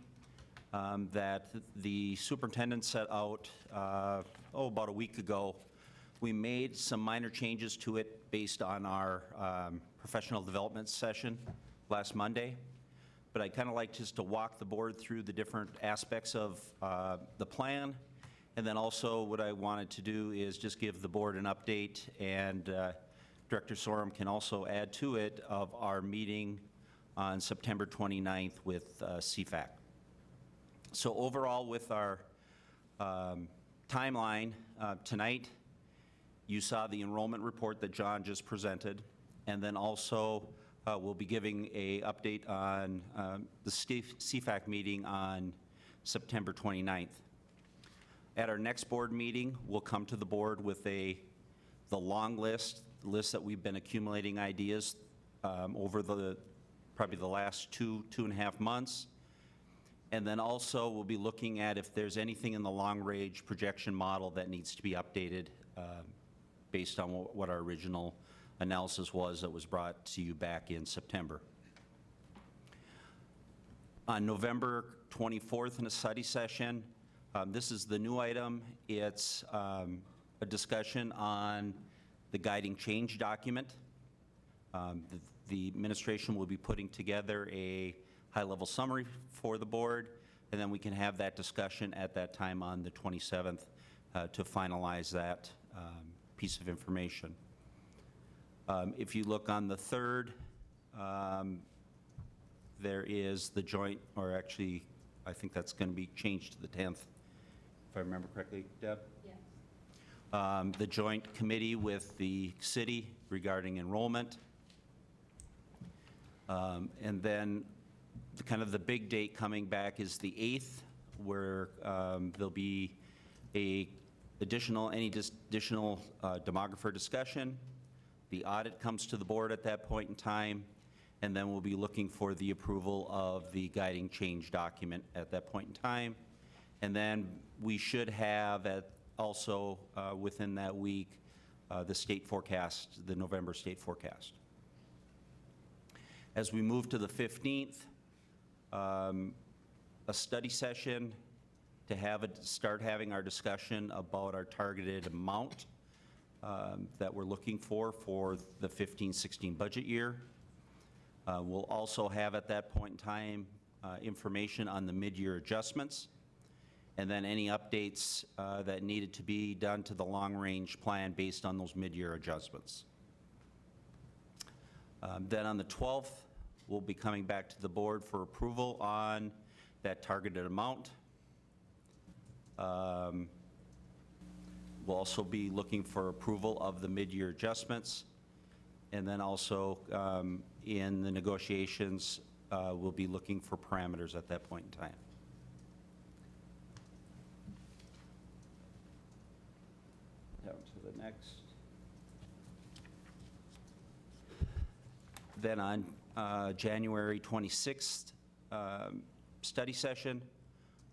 that the superintendent set out, about a week ago. We made some minor changes to it based on our professional development session last Monday. But I'd kind of like just to walk the board through the different aspects of the plan. And then also what I wanted to do is just give the board an update, and Director Sorum can also add to it, of our meeting on September 29th with CFAC. So overall, with our timeline tonight, you saw the enrollment report that John just presented, and then also we'll be giving a update on the CFAC meeting on September 29th. At our next board meeting, we'll come to the board with the long list that we've been accumulating ideas over probably the last two and a half months. And then also, we'll be looking at if there's anything in the long-range projection model that needs to be updated based on what our original analysis was that was brought to you back in September. On November 24th in a study session, this is the new item. It's a discussion on the guiding change document. The administration will be putting together a high-level summary for the board, and then we can have that discussion at that time on the 27th to finalize that piece of information. If you look on the 3rd, there is the joint, or actually, I think that's going to be changed to the 10th, if I remember correctly, Deb? Yes. The joint committee with the city regarding enrollment. And then kind of the big date coming back is the 8th, where there'll be any additional demographer discussion. The audit comes to the board at that point in time, and then we'll be looking for the approval of the guiding change document at that point in time. And then we should have also within that week the state forecast, the November state forecast. As we move to the 15th, a study session to start having our discussion about our targeted amount that we're looking for the 15-16 budget year. We'll also have at that point in time information on the mid-year adjustments, and then any updates that needed to be done to the long-range plan based on those mid-year adjustments. Then on the 12th, we'll be coming back to the board for approval on that targeted amount. We'll also be looking for approval of the mid-year adjustments. And then also in the negotiations, we'll be looking for parameters at that point in time. Down to the next. Then on January 26th study session,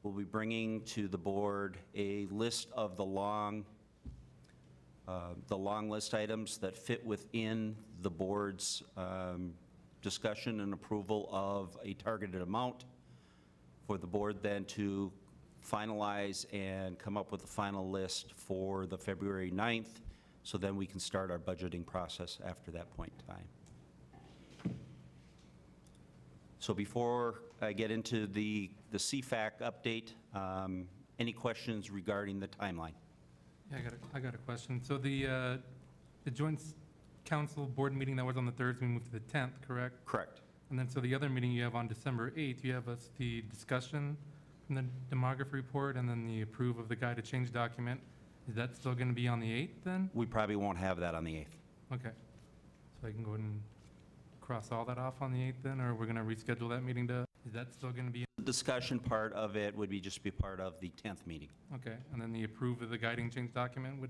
we'll be bringing to the board a list of the long list items that fit within the board's discussion and approval of a targeted amount for the board then to finalize and come up with a final list for the February 9th, so then we can start our budgeting process after that point in time. So before I get into the CFAC update, any questions regarding the timeline? Yeah, I got a question. So the joint council board meeting that was on the 3rd, we moved to the 10th, correct? Correct. And then so the other meeting you have on December 8th, you have the discussion from the demography report and then the approve of the guide to change document. Is that still going to be on the 8th then? We probably won't have that on the 8th. Okay. So I can go ahead and cross all that off on the 8th then, or we're going to reschedule that meeting to, is that still going to be? The discussion part of it would just be part of the 10th meeting. Okay, and then the approve of the guiding change document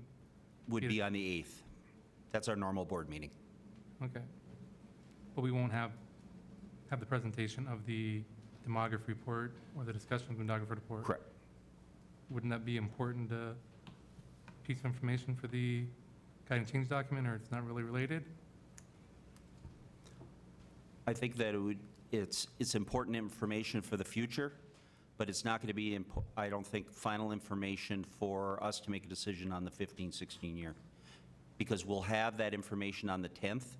would be on the 8th. That's our normal board meeting. Okay. But we won't have the presentation of the demography report or the discussion of the demography report? Correct. Wouldn't that be important piece of information for the guide and change document, or it's not really related? I think that it's important information for the future, but it's not going to be, I don't think, final information for us to make a decision on the 15-16 year. Because we'll have that information on the 10th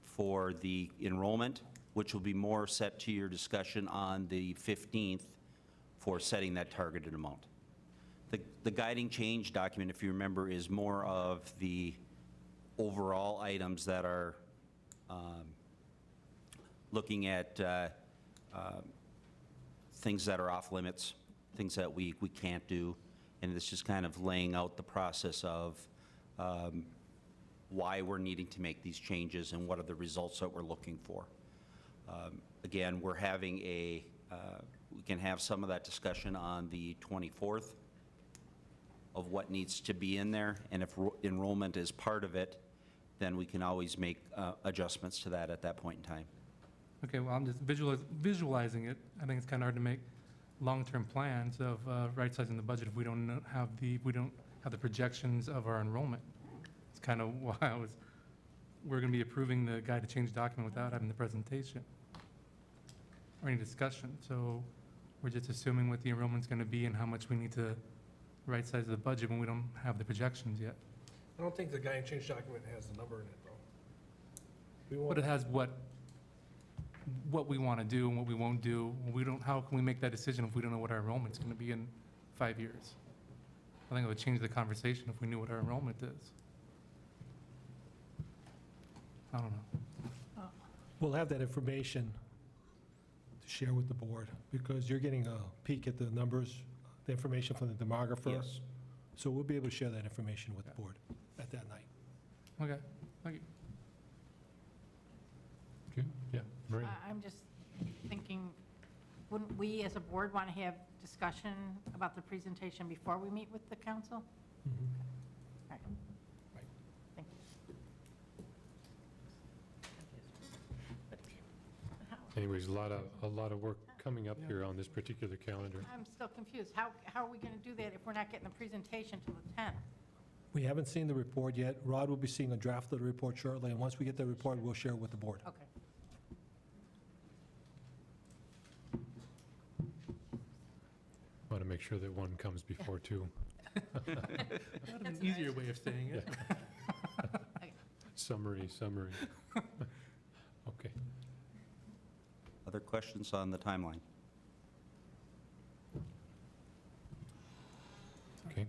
for the enrollment, which will be more set to your discussion on the 15th for setting that targeted amount. The guiding change document, if you remember, is more of the overall items that are looking at things that are off limits, things that we can't do, and it's just kind of laying out the process of why we're needing to make these changes and what are the results that we're looking for. Again, we're having we can have some of that discussion on the 24th of what needs to be in there, and if enrollment is part of it, then we can always make adjustments to that at that point in time. Okay, well, I'm just visualizing it. I think it's kind of hard to make long-term plans of right-sizing the budget if we don't have the projections of our enrollment. It's kind of why we're going to be approving the guide to change document without having the presentation or any discussion. So we're just assuming what the enrollment's going to be and how much we need to right-size the budget when we don't have the projections yet. I don't think the guide and change document has the number in it, though. But it has what we want to do and what we won't do. How can we make that decision if we don't know what our enrollment's going to be in 5 years? I think it would change the conversation if we knew what our enrollment is. I don't know. We'll have that information to share with the board, because you're getting a peek at the numbers, the information from the demographer. Yes. So we'll be able to share that information with the board at that night. Okay, thank you. Okay, yeah, Maria. I'm just thinking, wouldn't we as a board want to have discussion about the presentation before we meet with the council? Mhm. Right. Right. Thank you. Anyways, a lot of work coming up here on this particular calendar. I'm still confused. How are we going to do that if we're not getting the presentation till the 10th? We haven't seen the report yet. Rod will be seeing a draft of the report shortly, and once we get the report, we'll share it with the board. Okay. Want to make sure that one comes before two. That's an easier way of saying it. Okay. Summary. Okay. Other questions on the timeline? Okay.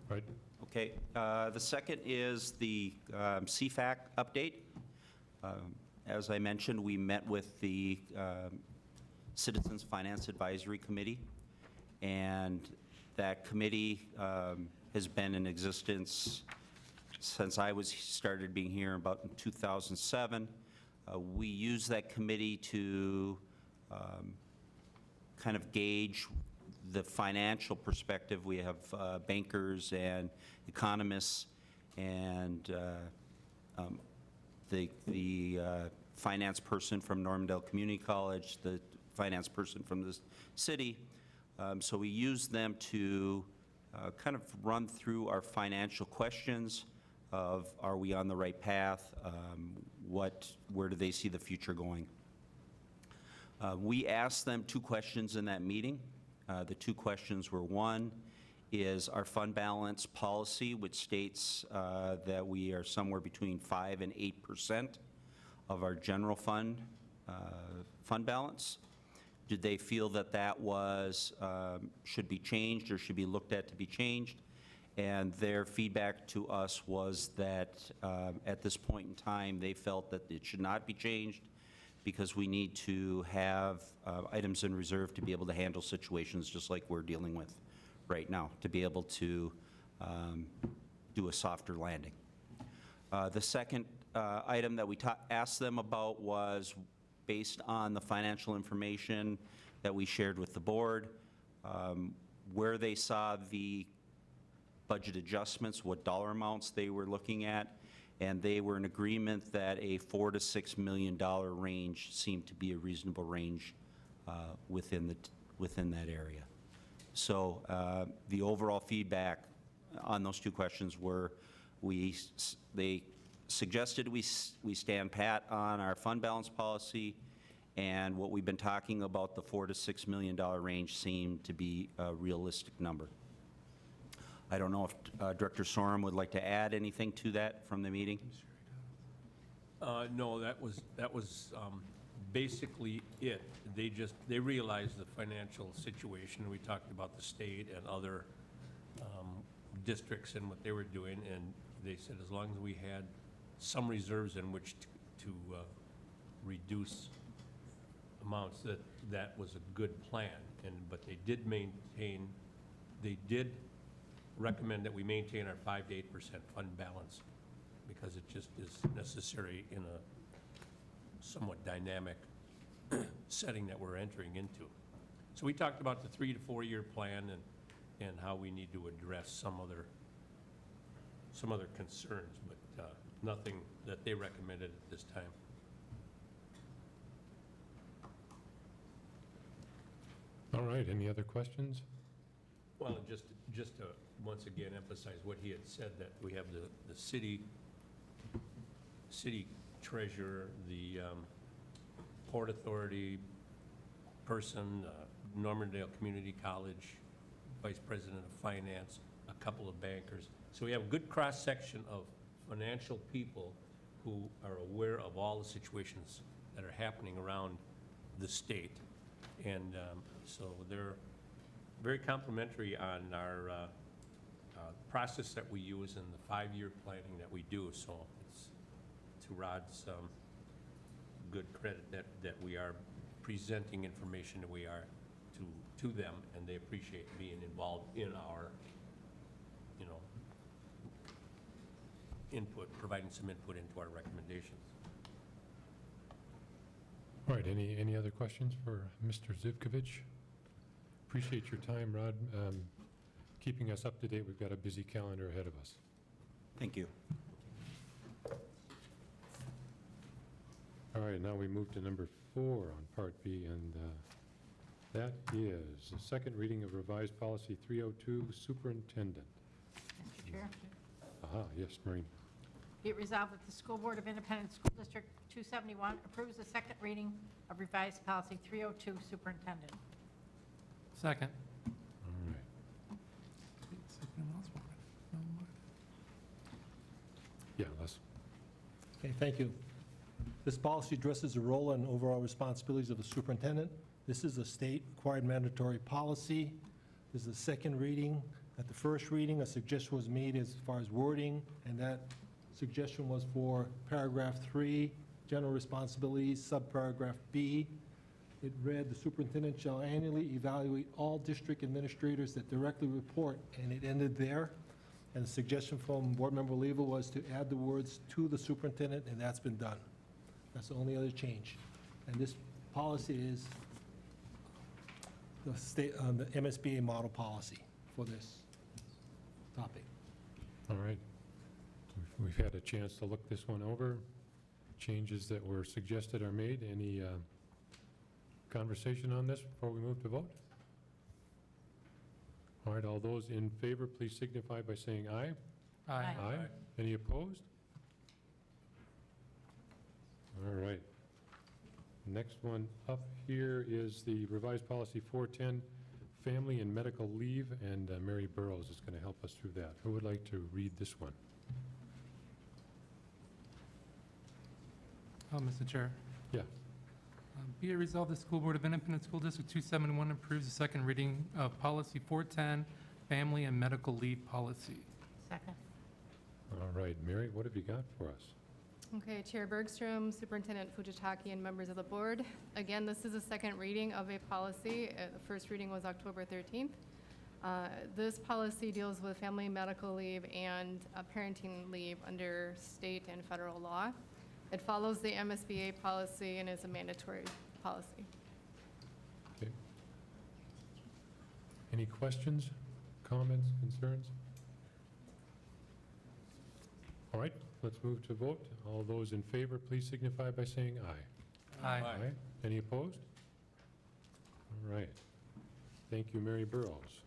Right. Okay, the second is the CFAC update. As I mentioned, we met with the Citizens Finance Advisory Committee, and that committee has been in existence since I started being here about in 2007. We use that committee to kind of gauge the financial perspective. We have bankers and economists and the finance person from Normandale Community College, the finance person from the city. So we use them to kind of run through our financial questions of, are we on the right path? Where do they see the future going? We asked them 2 questions in that meeting. The 2 questions were, one is our fund balance policy, which states that we are somewhere between 5% and 8% of our general fund balance. Did they feel that that was should be changed or should be looked at to be changed? And their feedback to us was that at this point in time, they felt that it should not be changed because we need to have items in reserve to be able to handle situations just like we're dealing with right now, to be able to do a softer landing. The second item that we asked them about was based on the financial information that we shared with the board, where they saw the budget adjustments, what dollar amounts they were looking at, and they were in agreement that a $4 to $6 million range seemed to be a reasonable range within that area. So the overall feedback on those two questions were, they suggested we stand pat on our fund balance policy, and what we've been talking about, the $4 to $6 million range, seemed to be a realistic number. I don't know if Director Sorum would like to add anything to that from the meeting? No, that was basically it. They realized the financial situation. We talked about the state and other districts and what they were doing, and they said as long as we had some reserves in which to reduce amounts, that was a good plan. But they did recommend that we maintain our 5 to 8% fund balance, because it just is necessary in a somewhat dynamic setting that we're entering into. So we talked about the 3 to 4 year plan and how we need to address some other concerns, but nothing that they recommended at this time. All right, any other questions? Well, just to once again emphasize what he had said, that we have the city treasurer, the Port Authority person, Normandale Community College vice president of finance, a couple of bankers. So we have a good cross-section of financial people who are aware of all the situations that are happening around the state. And so they're very complimentary on our process that we use and the 5-year planning that we do. So it's to Rod's good credit that we are presenting information that we are to them, and they appreciate being involved in our, input, providing some input into our recommendations. All right, any other questions for Mr. Zivkovich? Appreciate your time, Rod, keeping us up to date. We've got a busy calendar ahead of us. Thank you. All right, now we move to number 4 on Part B, and that is the second reading of revised policy 302, superintendent. Mr. Chair. Aha, yes, Maureen. Be it resolved that the School Board of Independent School District 271 approves the second reading of revised policy 302, superintendent. Second. All right. Yeah, Les. Okay, thank you. This policy addresses the role and overall responsibilities of the superintendent. This is a state-required mandatory policy. This is the second reading. At the first reading, a suggestion was made as far as wording, and that suggestion was for paragraph 3, general responsibilities, subparagraph B. It read, the superintendent shall annually evaluate all district administrators that directly report, and it ended there. And the suggestion from Board Member Leva was to add the words to the superintendent, and that's been done. That's the only other change. And this policy is the state, the MSBA model policy for this topic. All right. We've had a chance to look this one over. Changes that were suggested are made. Any conversation on this before we move to vote? All right, all those in favor, please signify by saying aye. Aye. Aye. Any opposed? All right. Next one up here is the revised policy 410, family and medical leave, and Mary Burrows is going to help us through that. Who would like to read this one? Mr. Chair. Yeah. Be it resolved, the School Board of Independent School District 271 approves the second reading of policy 410, family and medical leave policy. Second. All right, Mary, what have you got for us? Okay, Chair Bergstrom, Superintendent Fujitaki, and members of the board. Again, this is a second reading of a policy. The first reading was October 13th. This policy deals with family medical leave and parenting leave under state and federal law. It follows the MSBA policy and is a mandatory policy. Okay. Any questions, comments, concerns? All right, let's move to vote. All those in favor, please signify by saying aye. Aye. Aye. Any opposed? All right. Thank you, Mary Burrows.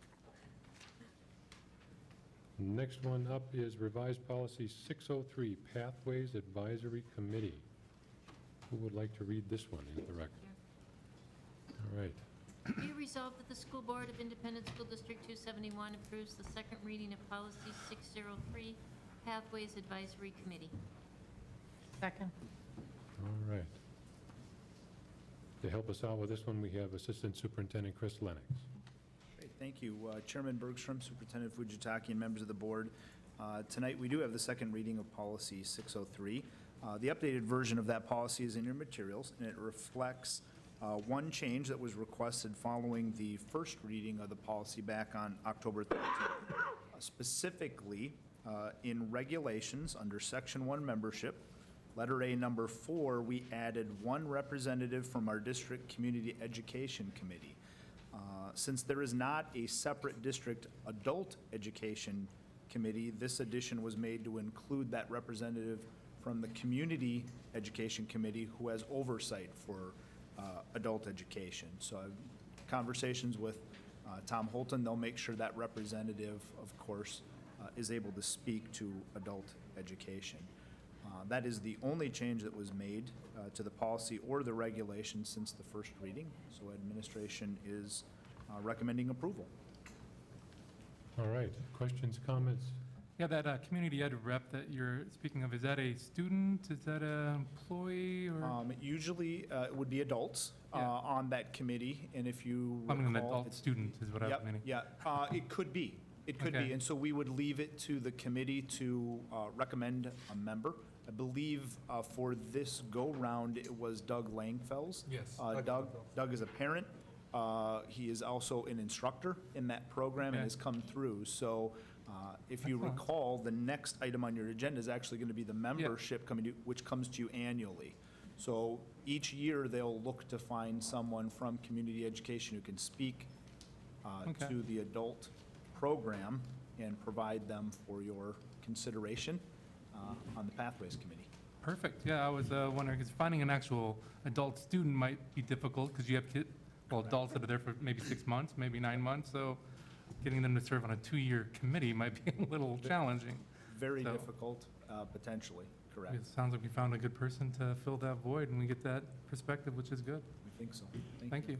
Next one up is revised policy 603, Pathways Advisory Committee. Who would like to read this one into the record? All right. Be it resolved that the School Board of Independent School District 271 approves the second reading of policy 603, Pathways Advisory Committee. Second. All right. To help us out with this one, we have Assistant Superintendent Chris Lennox. Great, thank you. Chairman Bergstrom, Superintendent Fujitaki, and members of the board. Tonight, we do have the second reading of policy 603. The updated version of that policy is in your materials, and it reflects one change that was requested following the first reading of the policy back on October 13th. Specifically, in regulations under Section 1 membership, letter A number 4, we added one representative from our district community education committee. Since there is not a separate district adult education committee, this addition was made to include that representative from the community education committee who has oversight for adult education. So conversations with Tom Holton, they'll make sure that representative, of course, is able to speak to adult education. That is the only change that was made to the policy or the regulation since the first reading. So administration is recommending approval. All right. Questions, comments? Yeah, that community ed rep that you're speaking of, is that a student? Is that an employee? Or? Usually, it would be adults on that committee, and if you I mean, an recall, adult student is what I was meaning. Yeah, it could be. It could Okay. be, and so we would leave it to the committee to recommend a member. I believe for this go-round, it was Doug Langfels. Yes. Doug is a parent. He is also an instructor in that program and Okay. has come through. So if you Excellent. recall, the next item on your agenda is actually going to be the membership committee, which comes to you annually. So each year, they'll look to find someone from community education who can speak Okay. to the adult program and provide them for your consideration on the Pathways Committee. Perfect. Yeah, I was wondering, because finding an actual adult student might be difficult because you have adults that are there for maybe 6 months, maybe 9 months. So getting them to serve on a 2-year committee might be a little challenging. Very So- difficult, potentially, correct. It sounds like we found a good person to fill that void, and we get that perspective, which is good. We think so. Thank you.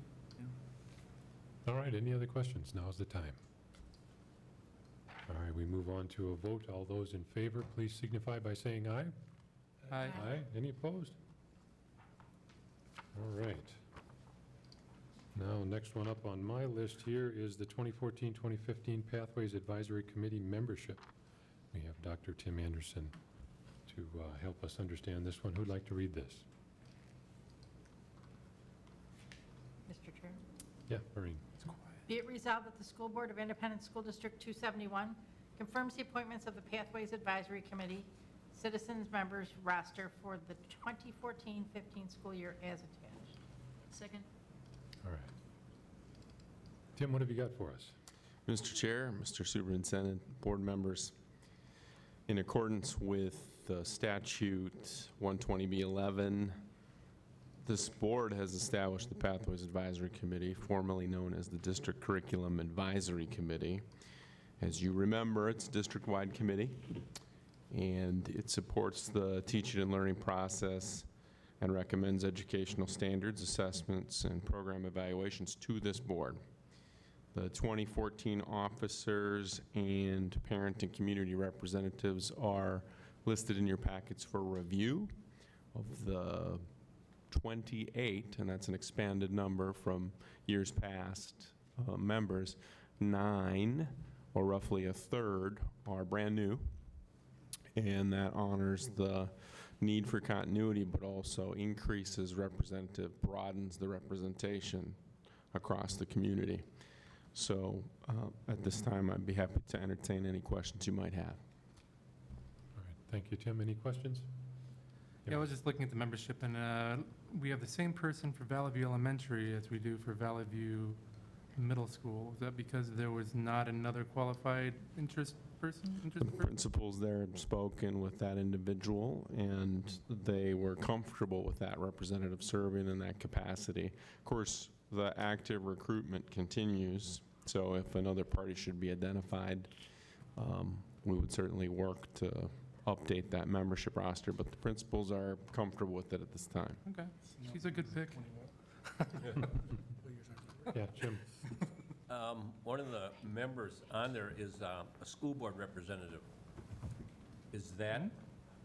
All right. Any other questions? Now's the time. All right. We move on to a vote. All those in favor, please signify by saying aye. Aye. Aye. Any opposed? All right. Now, next one up on my list here is the 2014-2015 Pathways Advisory Committee membership. We have Dr. Tim Anderson to help us understand this one. Who'd like to read this? Mr. Chair. Yeah, Maureen. Be it resolved that the School Board of Independent School District 271 confirms the appointments of the Pathways Advisory Committee citizens members roster for the 2014-15 school year as attached. Second. All right. Tim, what have you got for us? Mr. Chair, Mr. Superintendent, board members, in accordance with the statute 120B11, this board has established the Pathways Advisory Committee, formerly known as the District Curriculum Advisory Committee. As you remember, it's a district-wide committee, and it supports the teaching and learning process and recommends educational standards, assessments, and program evaluations to this board. The 2014 officers and parent and community representatives are listed in your packets for review. Of the 28, and that's an expanded number from years past, members, 9, or roughly a third, are brand new, and that honors the need for continuity, but also increases broadens the representation across the community. So at this time, I'd be happy to entertain any questions you might have. All right. Thank you, Tim. Any questions? Yeah, I was just looking at the membership, and we have the same person for Valley View Elementary as we do for Valley View Middle School. Is that because there was not another qualified interest person? The principals there had spoken with that individual, and they were comfortable with that representative serving in that capacity. Of course, the active recruitment continues, so if another party should be identified, we would certainly work to update that membership roster, but the principals are comfortable with it at this time. Okay, she's a good pick. Yeah, Jim. One of the members on there is a school board representative. Is that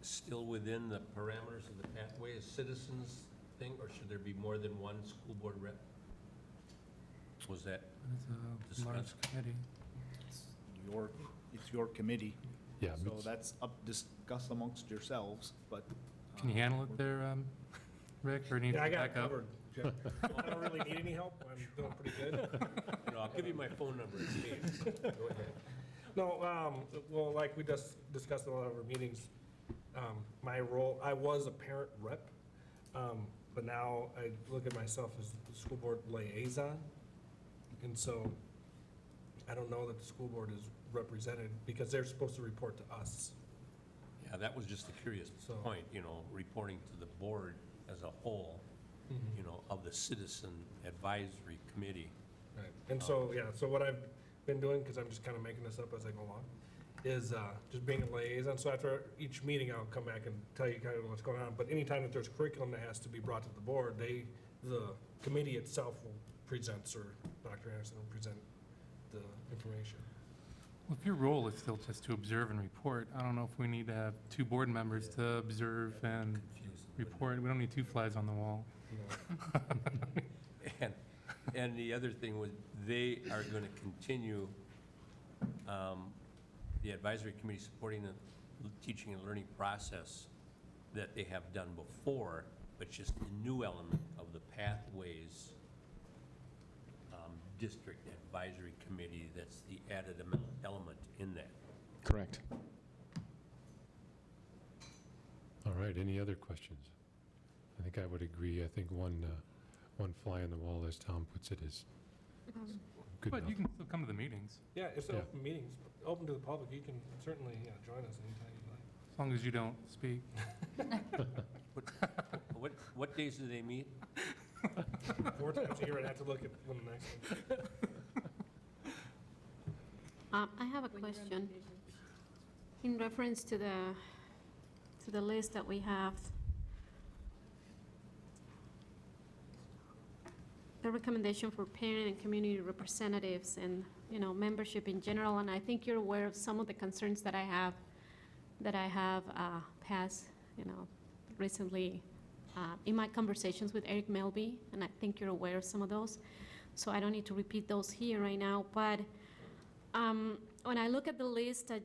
still within the parameters of the pathway, a citizens thing, or should there be more than one school board rep? Was that It's a large discussed? committee. It's your committee. Yeah. So that's up, discuss amongst yourselves, but. Can you handle it there, Rick, or need Yeah, I got it backup? covered, Jim. I don't really need any help. I'm doing pretty good. I'll give you my phone number in case. Go ahead. No, well, like we just discussed in a lot of our meetings, my role, I was a parent rep, but now I look at myself as the school board liaison. And so I don't know that the school board is represented because they're supposed to report to us. Yeah, that was just a curious point, reporting to the board as a whole, of the citizen advisory committee. Right. And so, yeah, so what I've been doing, because I'm just kind of making this up as I go along, is just being a liaison. So after each meeting, I'll come back and tell you kind of what's going on. But anytime that there's curriculum that has to be brought to the board, the committee itself will present, or Dr. Anderson will present the information. Well, if your role is still just to observe and report, I don't know if we need to have 2 board members to observe and report. We don't need 2 flies on the wall. And the other thing was, they are going to continue the advisory committee supporting the teaching and learning process that they have done before, but just a new element of the pathways district advisory committee. That's the added element in that. Correct. All right, any other questions? I think I would agree. I think one fly on the wall, as Tom puts it, is good But enough. you can still come to the meetings, Yeah, it's Yeah. open meetings, open to the public. You can certainly join us anytime you'd like. as long as you don't speak. What days do they meet? 4 times a year, I'd have to look at when the next one. I have a question in reference to the list that we have. The recommendation for parent and community representatives and, membership in general, and I think you're aware of some of the concerns that I have passed, recently in my conversations with Eric Melby, and I think you're aware of some of those. So I don't need to repeat those here right now, but when I look at the list, I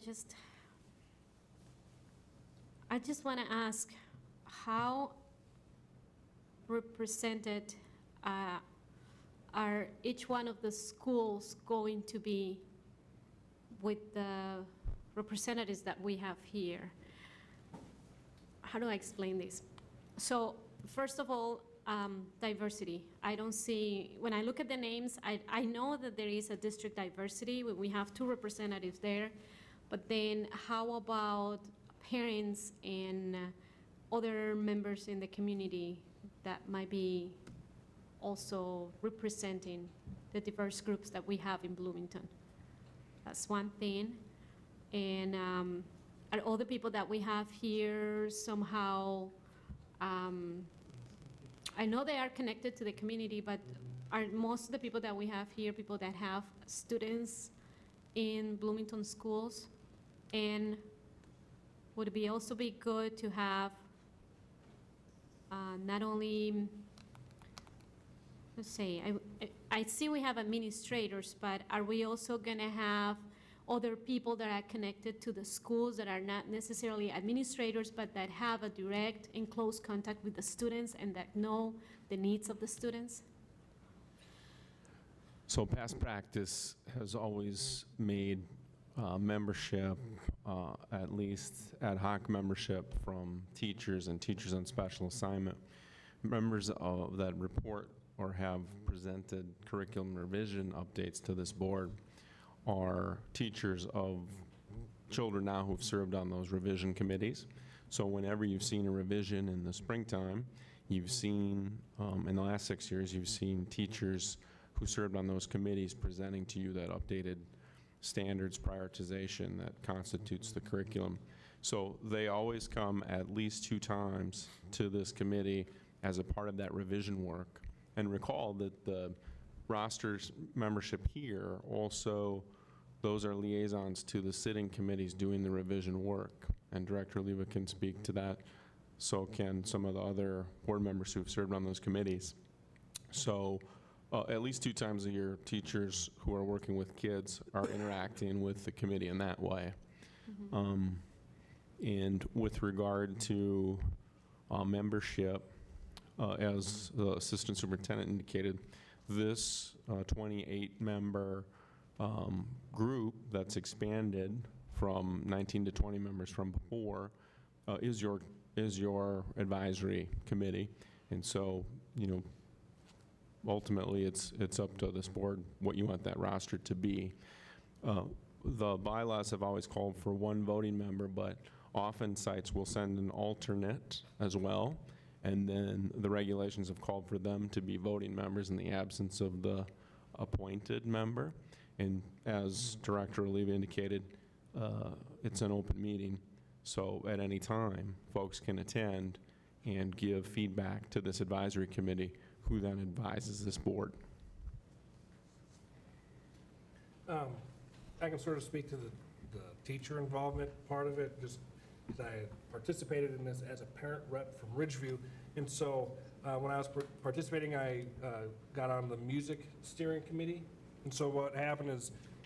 just want to ask, how represented are each one of the schools going to be with the representatives that we have here? How do I explain this? So first of all, diversity. I don't see, when I look at the names, I know that there is a district diversity. We have 2 representatives there, but then how about parents and other members in the community that might be also representing the diverse groups that we have in Bloomington? That's one thing. And are all the people that we have here somehow, I know they are connected to the community, but are most of the people that we have here people that have students in Bloomington schools? And would it also be good to have not only, let's say, I see we have administrators, but are we also going to have other people that are connected to the schools that are not necessarily administrators, but that have a direct and close contact with the students and that know the needs of the students? So past practice has always made membership, at least ad hoc membership from teachers and teachers on special assignment. Members of that report or have presented curriculum revision updates to this board are teachers of children now who've served on those revision committees. So whenever you've seen a revision in the springtime, you've seen, in the last 6 years, you've seen teachers who served on those committees presenting to you that updated standards prioritization that constitutes the curriculum. So they always come at least 2 times to this committee as a part of that revision work. And recall that the rosters membership here also, those are liaisons to the sitting committees doing the revision work. And Director Oliva can speak to that. So can some of the other board members who've served on those committees. So at least 2 times a year, teachers who are working with kids are interacting with the committee in that way. And with regard to membership, as the Assistant Superintendent indicated, this 28-member group that's expanded from 19 to 20 members from before is your advisory committee. And so, you know, ultimately it's up to this board what you want that roster to be. The bylaws have always called for 1 voting member, but often sites will send an alternate as well. And then the regulations have called for them to be voting members in the absence of the appointed member. And as Director Oliva indicated, it's an open meeting. So at any time, folks can attend and give feedback to this advisory committee, who then advises this board. I can sort of speak to the teacher involvement part of it, just because I participated in this as a parent rep from Ridgeview. And so when I was participating, I got on the music steering committee. And so what happened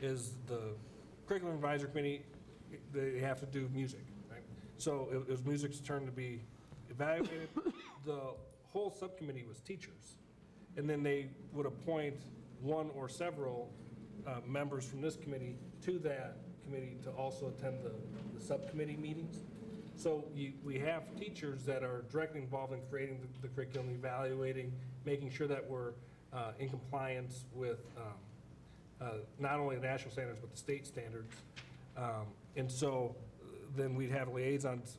is the curriculum advisory committee, they have to do music, right? So it was music's turn to be evaluated. The whole subcommittee was teachers. And then they would appoint 1 or several members from this committee to that committee to also attend the subcommittee meetings. So we have teachers that are directly involved in creating the curriculum, evaluating, making sure that we're in compliance with not only the national standards, but the state standards. And so then we'd have liaisons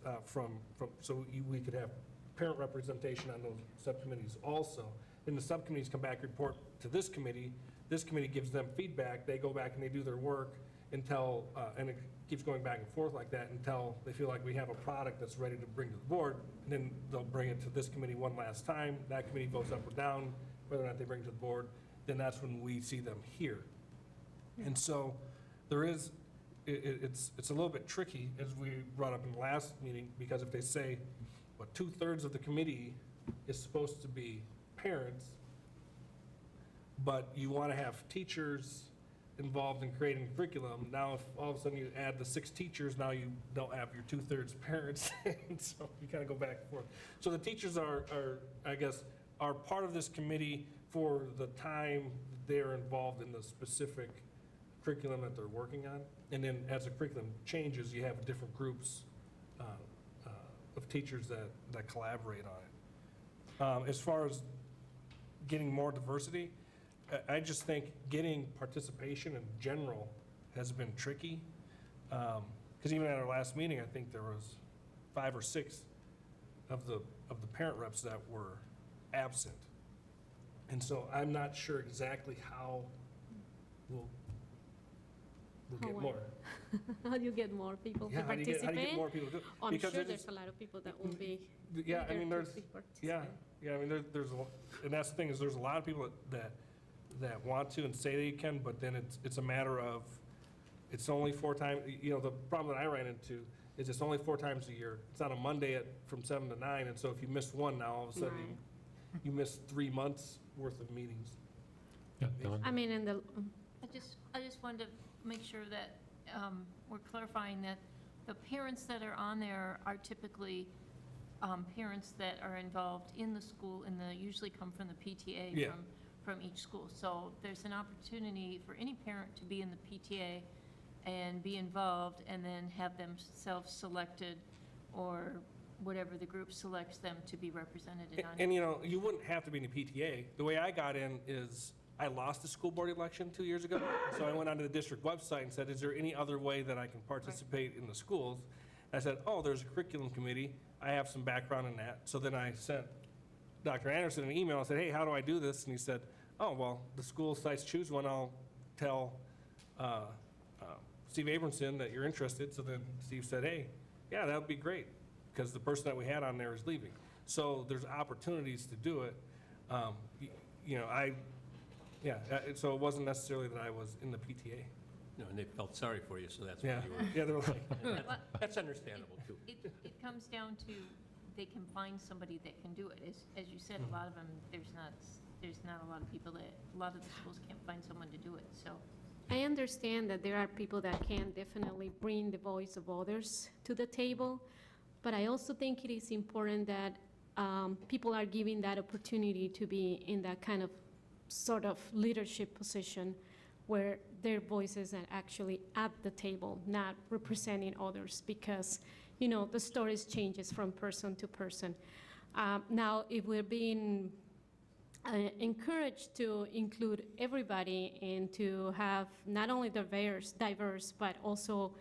so we could have parent representation on those subcommittees also. Then the subcommittees come back, report to this committee. This committee gives them feedback. They go back and they do their work until, and it keeps going back and forth like that until they feel like we have a product that's ready to bring to the board. And then they'll bring it to this committee one last time. That committee votes up or down whether or not they bring it to the board. Then that's when we see them here. And so there is, it's a little bit tricky, as we brought up in the last meeting, because if they say, well, 2/3 of the committee is supposed to be parents, but you want to have teachers involved in creating curriculum. Now, if all of a sudden you add the 6 teachers, now you don't have your 2/3 parents, and so you kind of go back and forth. So the teachers are, I guess, are part of this committee for the time they're involved in the specific curriculum that they're working on. And then as the curriculum changes, you have different groups of teachers that collaborate on it. As far as getting more diversity, I just think getting participation in general has been tricky. Because even at our last meeting, I think there was 5 or 6 of the parent reps that were absent. And so I'm not sure exactly how we'll get more. How do you get more people to How do you participate? get more people to do it? I'm Because sure it there's is- a lot of people that will be Yeah, I eager mean, to there's, participate. yeah, I mean, there's, and that's the thing, is there's a lot of people that want to and say they can, but then it's a matter of, it's only 4 times, you know, the problem that I ran into is it's only 4 times a year. It's on a Monday from 7 to 9, and so if you miss one, now all of a sudden you miss 3 months worth of meetings. Yeah, Don? I mean, in the, I just wanted to make sure that we're clarifying that the parents that are on there are typically parents that are involved in the school, and usually come from the PTA Yeah. from each school. So there's an opportunity for any parent to be in the PTA and be involved, and then have them self-selected, or whatever the group selects them to be represented on. And you know, you wouldn't have to be in a PTA. The way I got in is I lost the school board election 2 years ago. So I went onto the district website and said, is there any other way that I can participate in the schools? I said, oh, there's a curriculum committee. I have some background in that. So then I sent Dr. Anderson an email and said, hey, how do I do this? And he said, oh, well, the school sites choose one. I'll tell Steve Abramson that you're interested. So then Steve said, hey, yeah, that would be great, because the person that we had on there is leaving. So there's opportunities to do it. So it wasn't necessarily that I was in the PTA. No, and they felt sorry for you, so that's Yeah, what you were. yeah, they were like, That's understandable, too. It comes down to, they can find somebody that can do it. As you said, a lot of them, there's not a lot of people that, a lot of the schools can't find someone to do it, so. I understand that there are people that can definitely bring the voice of others to the table, but I also think it is important that people are given that opportunity to be in that kind of sort of leadership position where their voices are actually at the table, not representing others, because, the stories changes from person to person. Now, if we're being encouraged to include everybody and to have not only diverse, but also,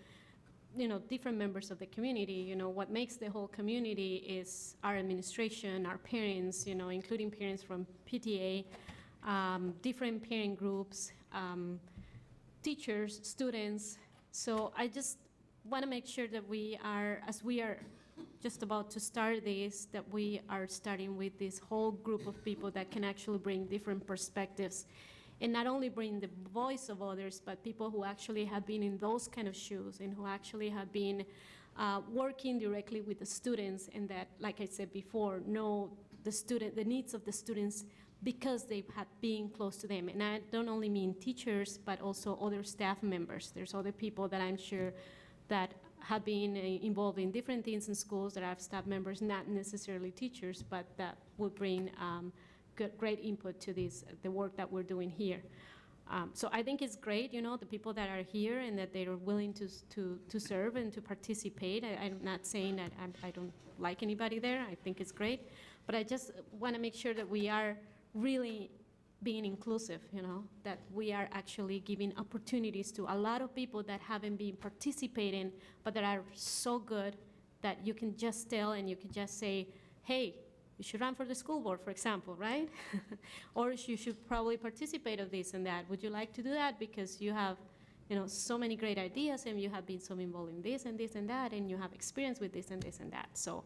different members of the community, what makes the whole community is our administration, our parents, including parents from PTA, different parent groups, teachers, students. So I just want to make sure that as we are just about to start this, that we are starting with this whole group of people that can actually bring different perspectives and not only bring the voice of others, but people who actually have been in those kind of shoes and who actually have been working directly with the students, and that, like I said before, know the needs of the students because they've had been close to them. And I don't only mean teachers, but also other staff members. There's other people that I'm sure that have been involved in different things in schools that have staff members, not necessarily teachers, but that will bring great input to the work that we're doing here. So I think it's great, the people that are here and that they are willing to serve and to participate. I'm not saying that I don't like anybody there. I think it's great. But I just want to make sure that we are really being inclusive, that we are actually giving opportunities to a lot of people that haven't been participating, but that are so good that you can just tell and you can just say, hey, you should run for the school board, for example, right? Or you should probably participate of this and that. Would you like to do that? Because you have, so many great ideas and you have been so involved in this and this and that, and you have experience with this and this and that. So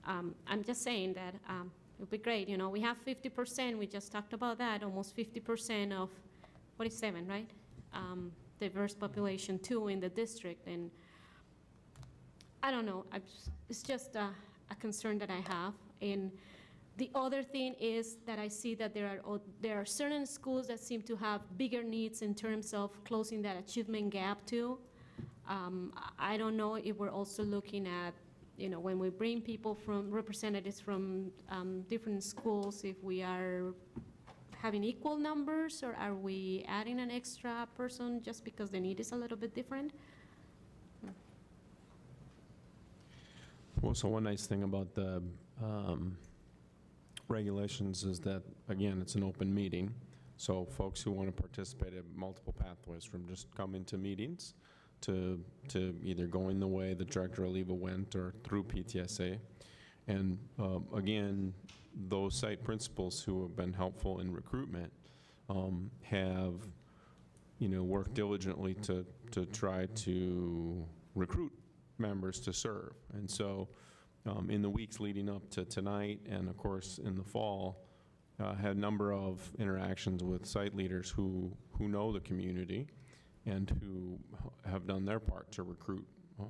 I'm just saying that it would be great. We have 50%, we just talked about that, almost 50% of 47, right? Diverse population too in the district. And I don't know, it's just a concern that I have. And the other thing is that I see that there are certain schools that seem to have bigger needs in terms of closing that achievement gap too. I don't know if we're also looking at, when we bring people representatives from different schools, if we are having equal numbers, or are we adding an extra person just because the need is a little bit different? Well, so one nice thing about the regulations is that, again, it's an open meeting. So folks who want to participate have multiple pathways, from just coming to meetings to either going the way the Director Oliva went or through PTSA. And again, those site principals who have been helpful in recruitment have, worked diligently to try to recruit members to serve. And so in the weeks leading up to tonight, and of course in the fall, had a number of interactions with site leaders who know the community and who have done their part to recruit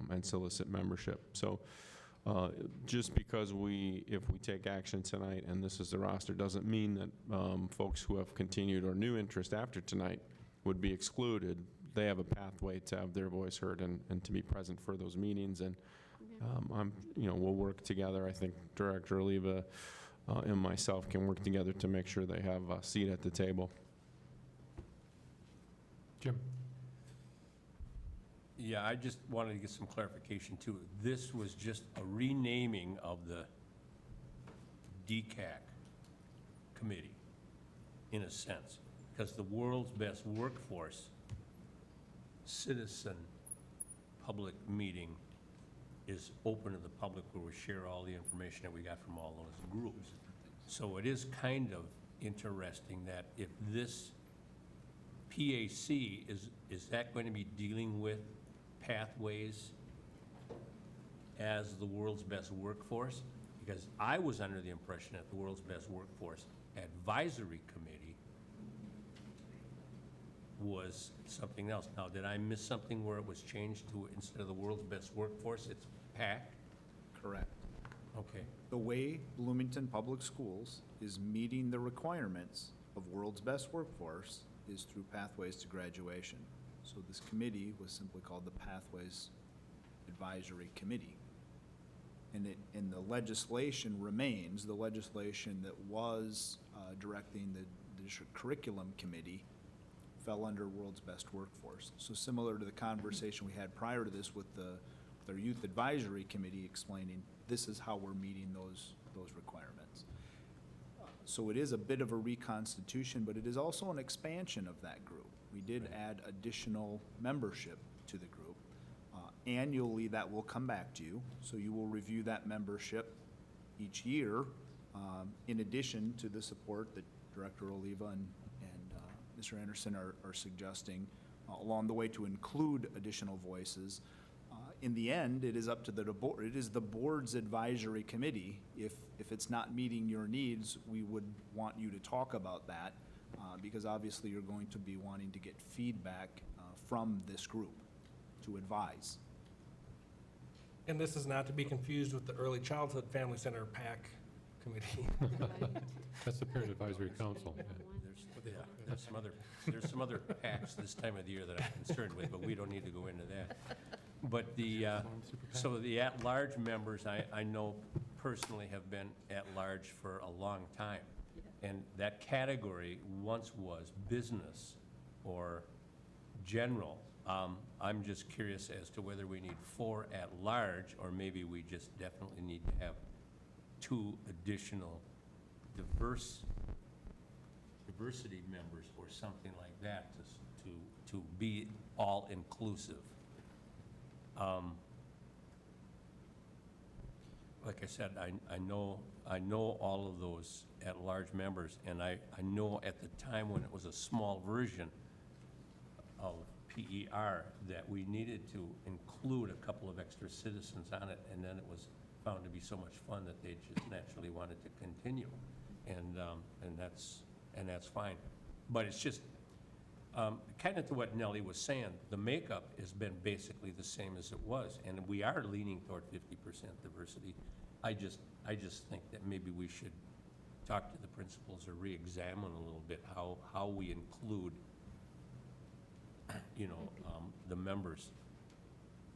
and solicit membership. So just because if we take action tonight and this is the roster, doesn't mean that folks who have continued or new interest after tonight would be excluded. They have a pathway to have their voice heard and to be present for those meetings. And we'll work together. I think Director Oliva and myself can work together to make sure they have a seat at the table. Jim. Yeah, I just wanted to get some clarification too. This was just a renaming of the DCAC committee, in a sense, because the world's best workforce citizen public meeting is open to the public, where we share all the information that we got from all those groups. So it is kind of interesting that if this PAC is that going to be dealing with pathways as the world's best workforce? Because I was under the impression that the world's best workforce advisory committee was something else. Now, did I miss something where it was changed to, instead of the world's best workforce, it's PAC? Correct. Okay. The way Bloomington Public Schools is meeting the requirements of world's best workforce is through Pathways to Graduation. So this committee was simply called the Pathways Advisory Committee. And the legislation remains, the legislation that was directing the district curriculum committee fell under World's Best Workforce. So similar to the conversation we had prior to this with our Youth Advisory Committee explaining this is how we're meeting those requirements. So it is a bit of a reconstitution, but it is also an expansion of that group. We did add additional membership to the group. Annually, that will come back to you, so you will review that membership each year, in addition to the support that Director Oliva and Mr. Anderson are suggesting along the way to include additional voices. In the end, it is up to the board. It is the board's advisory committee. If it's not meeting your needs, we would want you to talk about that, because obviously you're going to be wanting to get feedback from this group to advise. And this is not to be confused with the Early Childhood Family Center PAC committee. That's the Parent Advisory Council. Yeah. There's some other PACs this time of the year that I'm concerned with, but we don't need to go into that. But so the at-large members, I know personally have been at-large for a long time. And that category once was business or general. I'm just curious as to whether we need 4 at-large, or maybe we just definitely need to have 2 additional diversity members or something like that to be all-inclusive. Like I said, I know all of those at-large members, and I know at the time when it was a small version of PER that we needed to include a couple of extra citizens on it, and then it was found to be so much fun that they just naturally wanted to continue, and that's fine. But it's just kind of to what Nellie was saying. The makeup has been basically the same as it was, and we are leaning toward 50% diversity. I just think that maybe we should talk to the principals or re-examine a little bit how we include the members.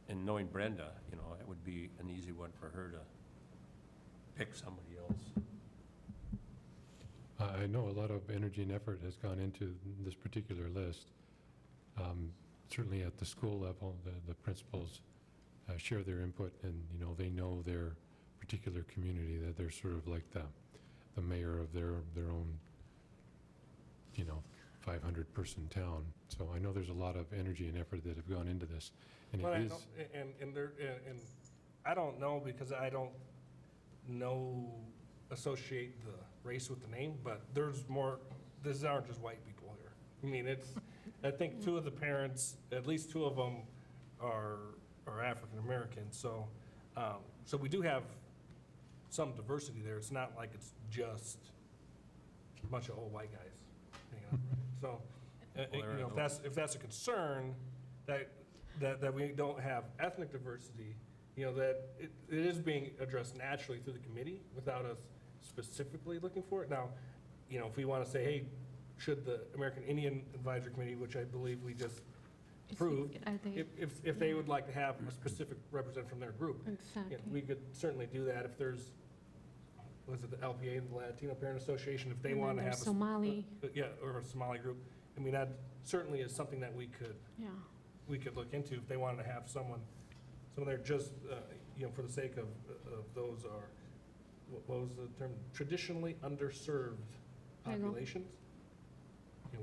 And knowing Brenda, it would be an easy one for her to pick somebody else. I know a lot of energy and effort has gone into this particular list. Certainly at the school level, the principals share their input, and they know their particular community, that they're sort of like the mayor of their own 500-person town. So I know there's a lot of energy and effort that have gone into this, and But it is. And I don't know, because I don't associate the race with the name, but there's more. These aren't just white people here. I mean, I think 2 of the parents, at least 2 of them, are African American. So we do have some diversity there. It's not like it's just a bunch of old white guys hanging out. So, if that's a concern, that we don't have ethnic diversity, that it is being addressed naturally through the committee without us specifically looking for it. Now, if we want to say, hey, should the American Indian Advisory Committee, which I believe we just approved, if they would like to have a specific representative from their group, Exactly. we could certainly do that. If there's, was it the LPA, the Latino Parent Association, if they And then want to have there's Somali. or a Somali group, I mean, that certainly is something that we could look into if they wanted to have someone there just for the sake of those are, what was the term, traditionally underserved populations.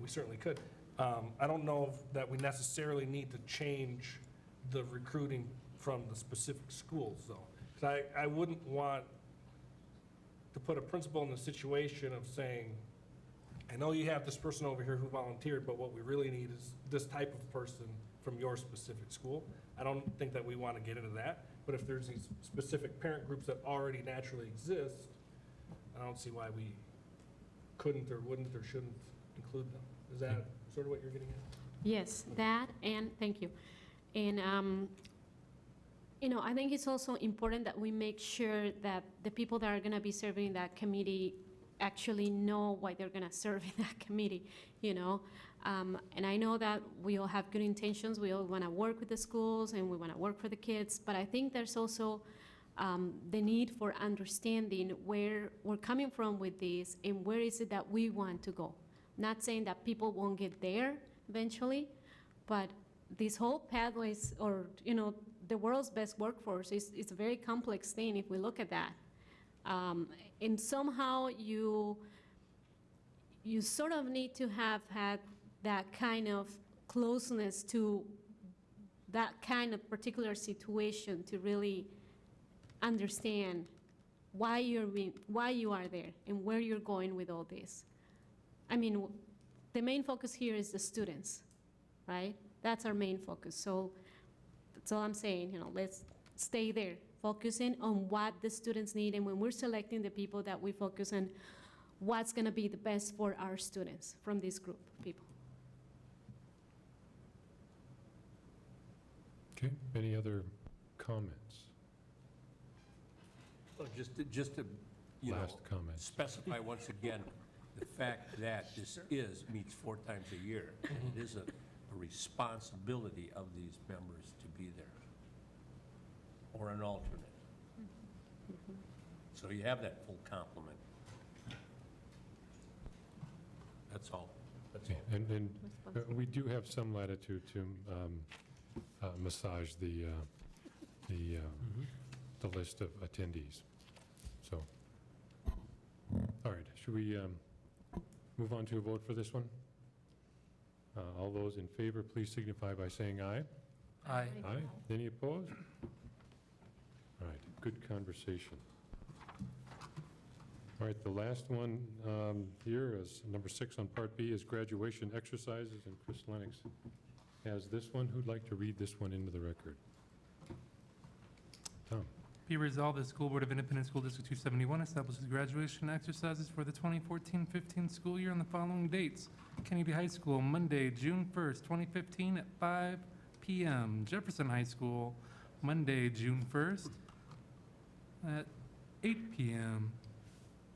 We certainly could. I don't know that we necessarily need to change the recruiting from the specific schools, though. 'Cause I wouldn't want to put a principal in the situation of saying, I know you have this person over here who volunteered, but what we really need is this type of person from your specific school. I don't think that we want to get into that, but if there's these specific parent groups that already naturally exist, I don't see why we couldn't or wouldn't or shouldn't include them. Is that sort of what you're getting at? Yes, that, and thank you. And, I think it's also important that we make sure that the people that are going to be serving that committee actually know why they're going to serve in that committee, And I know that we all have good intentions. We all want to work with the schools and we want to work for the kids. But I think there's also the need for understanding where we're coming from with this and where is it that we want to go. Not saying that people won't get there eventually, but this whole pathways or, the world's best workforce is a very complex thing if we look at that. And somehow you sort of need to have had that kind of closeness to that kind of particular situation to really understand why you are there and where you're going with all this. I mean, the main focus here is the students, right? That's our main focus. So that's all I'm saying, let's stay there, focusing on what the students need. And when we're selecting the people, that we focus on what's going to be the best for our students from this group of people. Okay, any other comments? Well, just to, Last comment. specify once again, the fact that this meets 4 times a year. It is a responsibility of these members to be there, or an alternate. So you have that full complement. That's all. That's all. And we do have some latitude to massage the list of attendees. So, all right, should we move on to a vote for this one? All those in favor, please signify by saying aye. Aye. Aye. Any opposed? All right, good conversation. All right, the last one here is number 6 on Part B is graduation exercises, and Chris Lennox has this one. Who'd like to read this one into the record? Tom. Be resolved, the School Board of Independent School District 271 establishes graduation exercises for the 2014-15 school year on the following dates. Kennedy High School, Monday, June 1st, 2015 at 5 p.m. Jefferson High School, Monday, June 1st at 8 p.m.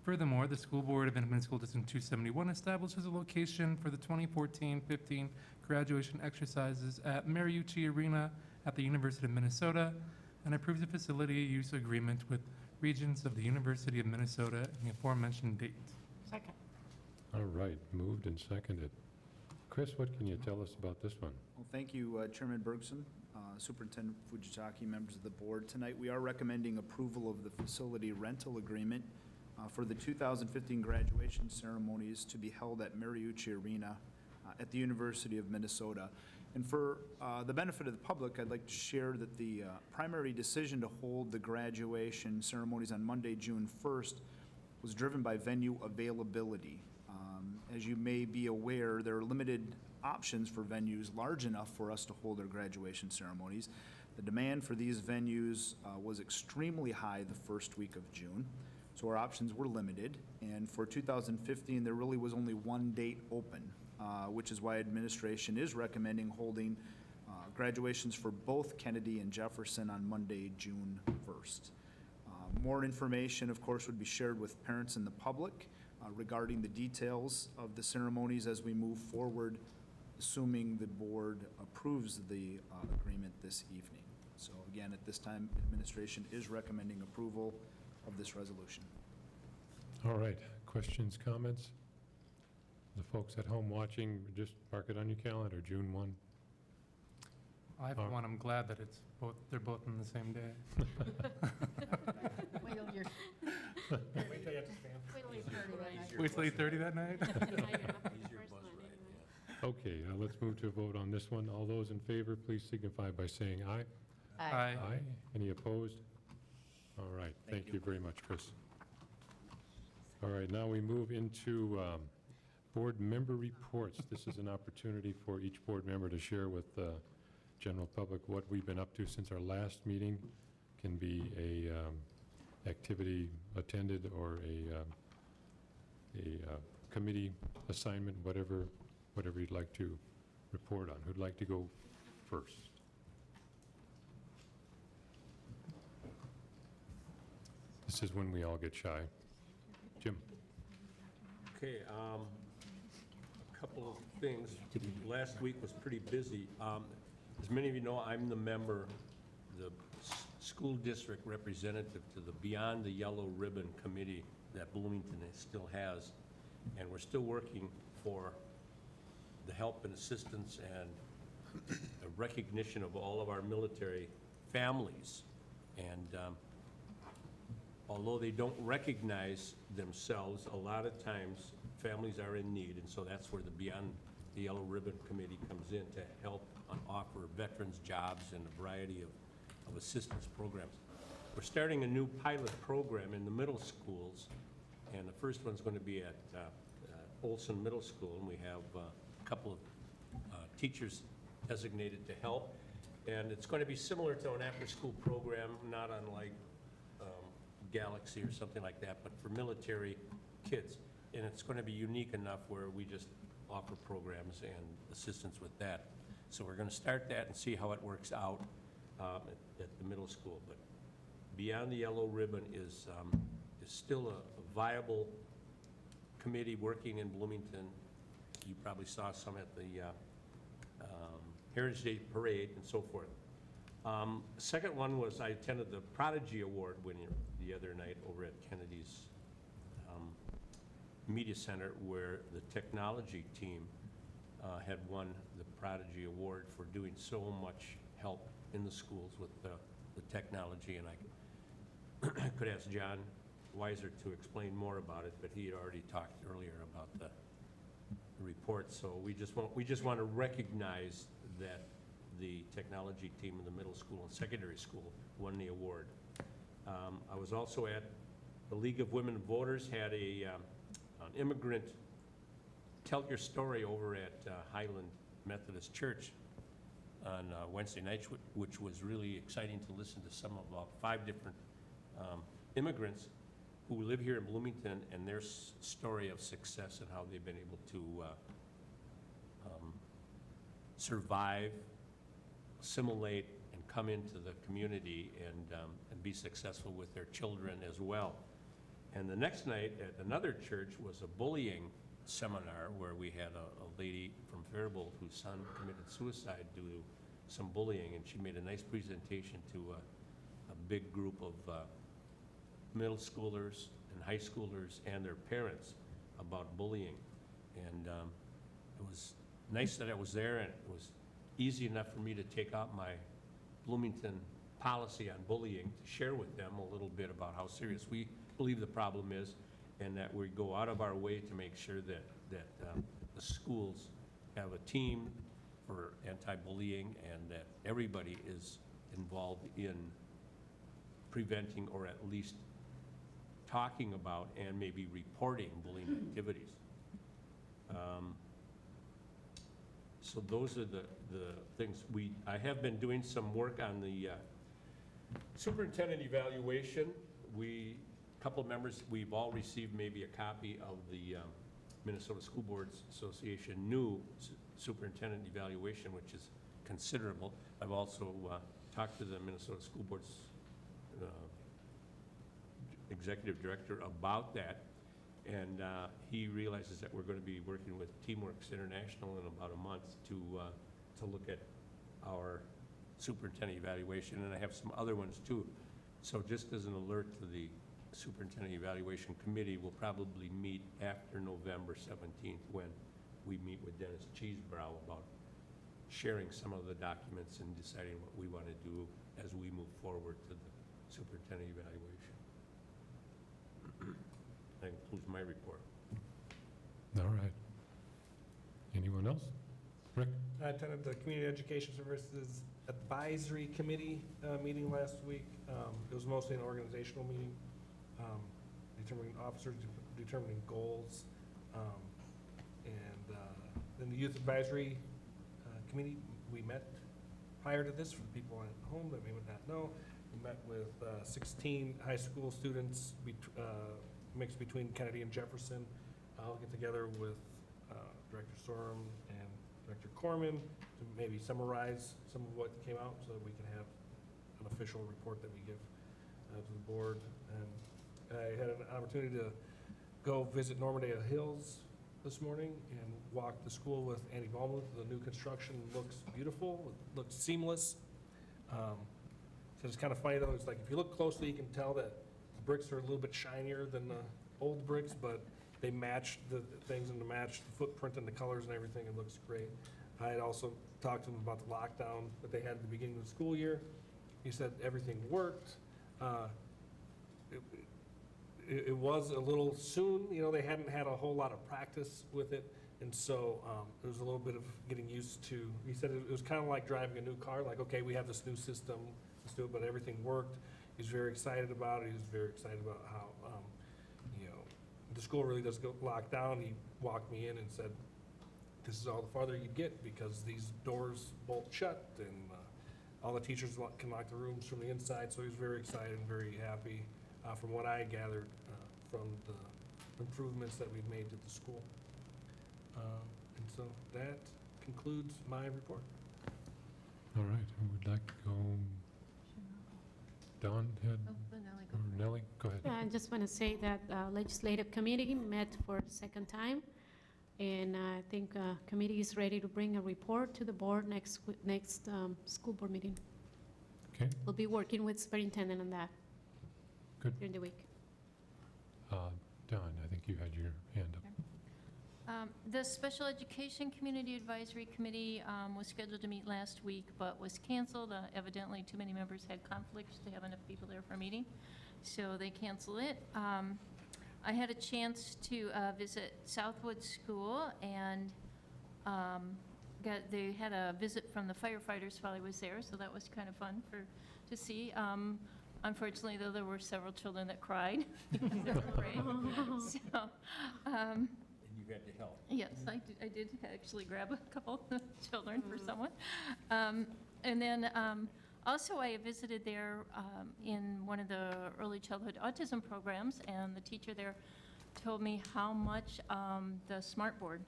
Furthermore, the School Board of Independent School District 271 establishes a location for the 2014-15 graduation exercises at Mariucci Arena at the University of Minnesota, and approves a facility use agreement with Regents of the University of Minnesota and the aforementioned dates. Second. All right, moved and seconded. Chris, what can you tell us about this one? Well, thank you, Chairman Bergson, Superintendent Fujitaki, members of the board. Tonight, we are recommending approval of the facility rental agreement for the 2015 graduation ceremonies to be held at Mariucci Arena at the University of Minnesota. And for the benefit of the public, I'd like to share that the primary decision to hold the graduation ceremonies on Monday, June 1st, was driven by venue availability. As you may be aware, there are limited options for venues large enough for us to hold our graduation ceremonies. The demand for these venues was extremely high the first week of June, so our options were limited. And for 2015, there really was only one date open, which is why administration is recommending holding graduations for both Kennedy and Jefferson on Monday, June 1st. More information, of course, would be shared with parents and the public regarding the details of the ceremonies as we move forward, assuming the board approves the agreement this evening. So again, at this time, administration is recommending approval of this resolution. All right, questions, comments? The folks at home watching, just mark it on your calendar, June 1. I, for one, I'm glad that they're both on the same day. Wait till you're. Wait till you have to stand. Wait till you're 30 that night. Wait till 8:30 that night? Okay, let's move to a vote on this one. All those in favor, please signify by saying aye. Aye. Aye. Any opposed? All right, thank you very much, Chris. All right, now we move into board member reports. This is an opportunity for each board member to share with general public what we've been up to since our last meeting. Can be a activity attended or a committee assignment, whatever you'd like to report on. Who'd like to go first? This is when we all get shy. Jim? Okay, a couple of things. Last week was pretty busy. As many of you know, I'm the member, the school district representative to the Beyond the Yellow Ribbon Committee that Bloomington still has. And we're still working for the help and assistance and the recognition of all of our military families. And although they don't recognize themselves, a lot of times families are in need, and so that's where the Beyond the Yellow Ribbon Committee comes in to help and offer veterans jobs and a variety of assistance programs. We're starting a new pilot program in the middle schools, and the first one's going to be at Olson Middle School, and we have a couple of teachers designated to help. And it's going to be similar to an after-school program, not unlike Galaxy or something like that, but for military kids. And it's going to be unique enough where we just offer programs and assistance with that. So we're going to start that and see how it works out at the middle school. But Beyond the Yellow Ribbon is still a viable committee working in Bloomington. You probably saw some at the Heritage Day Parade and so forth. Second one was I attended the Prodigy Award winner the other night over at Kennedy's Media Center, where the technology team had won the Prodigy Award for doing so much help in the schools with the technology. And I could ask John Weiser to explain more about it, but he had already talked earlier about the report. So we just want to recognize that the technology team in the middle school and secondary school won the award. I was also at the League of Women Voters, had an immigrant tell your story over at Highland Methodist Church on Wednesday nights, which was really exciting to listen to some of about 5 different immigrants who live here in Bloomington and their story of success and how they've been able to survive, assimilate, and come into the community and be successful with their children as well. And the next night at another church was a bullying seminar where we had a lady from Faribault whose son committed suicide due to some bullying, and she made a nice presentation to a big group of middle schoolers and high schoolers and their parents about bullying. And it was nice that I was there, and it was easy enough for me to take out my Bloomington policy on bullying to share with them a little bit about how serious we believe the problem is, and that we go out of our way to make sure that the schools have a team for anti-bullying and that everybody is involved in preventing or at least talking about and maybe reporting bullying activities. So those are the things. I have been doing some work on the superintendent evaluation. A couple of members, we've all received maybe a copy of the Minnesota School Boards Association new superintendent evaluation, which is considerable. I've also talked to the Minnesota School Board's executive director about that, and he realizes that we're going to be working with Teamworks International in about a month to look at our superintendent evaluation, and I have some other ones too. So just as an alert to the Superintendent Evaluation Committee, will probably meet after November 17th when we meet with Dennis Cheesebrow about sharing some of the documents and deciding what we want to do as we move forward to the superintendent evaluation. That concludes my report. All right. Anyone else? Rick? I attended the Community Education Services Advisory Committee meeting last week. It was mostly an organizational meeting, determining officers, determining goals. And then the Youth Advisory Committee, we met prior to this, for the people at home that may not know, we met with 16 high school students, mixed between Kennedy and Jefferson. I'll get together with Director Sorum and Director Corman to maybe summarize some of what came out so that we can have an official report that we give to the board. And I had an opportunity to go visit Normandale Hills this morning and walk the school with Andy Baumluth. The new construction looks beautiful, it looks seamless. So it's kind of funny though, it's like if you look closely, you can tell that the bricks are a little bit shinier than the old bricks, but they match the things and to match the footprint and the colors and everything. It looks great. I had also talked to him about the lockdown that they had at the beginning of the school year. He said everything worked. It was a little soon, you know, they hadn't had a whole lot of practice with it, and so it was a little bit of getting used to. He said it was kind of like driving a new car, like, okay, we have this new system, let's do it, but everything worked. He was very excited about it. He was very excited about how, you know, the school really does go locked down. He walked me in and said, this is all the farther you get because these doors bolt shut, and all the teachers can lock the rooms from the inside, so he was very excited and very happy. From what I gathered from the improvements that we've made to the school. And so that concludes my report. All right, who would like to go? Don had, or Nellie, go ahead. I just want to say that legislative committee met for a second time, and I think committee is ready to bring a report to the board next school board meeting. Okay. We'll be working with superintendent on that. Good. During the week. Don, I think you had your hand up. The Special Education Community Advisory Committee was scheduled to meet last week, but was canceled. Evidently, too many members had conflicts to have enough people there for a meeting, so they canceled it. I had a chance to visit Southwood School, and they had a visit from the firefighters while I was there, so that was kind of fun to see. Unfortunately, though, there were several children that cried because they were afraid. So, And you had to help. yes, I did actually grab a couple of children for someone. And then also I visited there in one of the early childhood autism programs, and the teacher there told me how much the Smart Board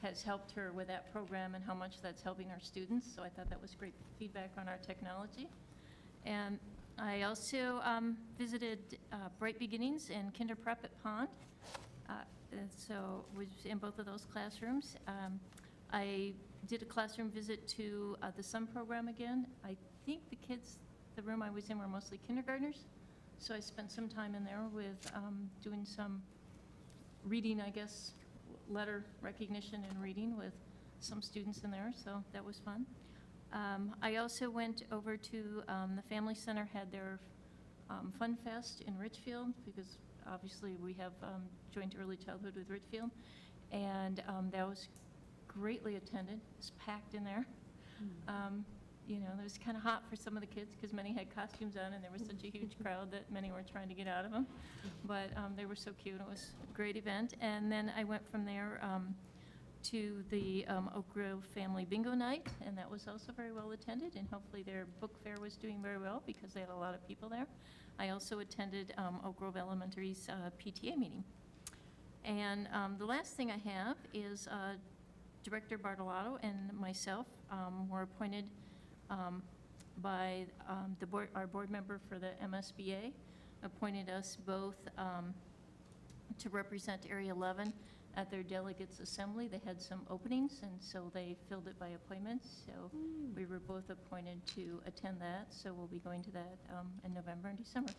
has helped her with that program and how much that's helping our students. So I thought that was great feedback on our technology. And I also visited Bright Beginnings and Kinder Prep at Pond. And so was in both of those classrooms. I did a classroom visit to the SUN program again. I think the room I was in were mostly kindergartners. So I spent some time in there with doing some reading, I guess, letter recognition and reading with some students in there. So that was fun. I also went over to the Family Center, had their Fun Fest in Richfield, because obviously we have joint early childhood with Richfield, and that was greatly attended. It was packed in there. You know, it was kind of hot for some of the kids because many had costumes on, and there was such a huge crowd that many were trying to get out of them. But they were so cute. It was a great event. And then I went from there to the Oak Grove Family Bingo Night, and that was also very well attended, and hopefully their book fair was doing very well because they had a lot of people there. I also attended Oak Grove Elementary's PTA meeting. And the last thing I have is Director Bartolotto and myself were appointed by our board member for the MSBA, appointed us both to represent Area 11 at their delegates assembly. They had some openings, and so they filled it by appointment. So we were both appointed to attend that. So we'll be going to that in November and December.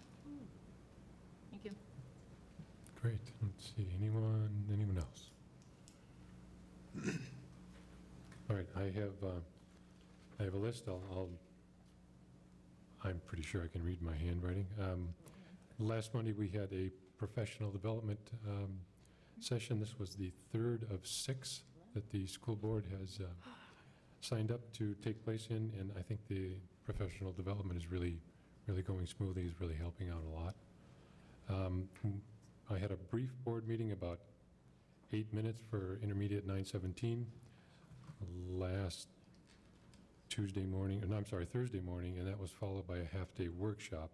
Thank you. Great. Let's see, anyone else? All right, I have a list. I'm pretty sure I can read my handwriting. Last Monday, we had a professional development session. This was the third of 6 that the school board has signed up to take place in, and I think the professional development is really going smoothly. It's really helping out a lot. I had a brief board meeting, about 8 minutes for intermediate 917. Last Thursday morning, and that was followed by a half-day workshop.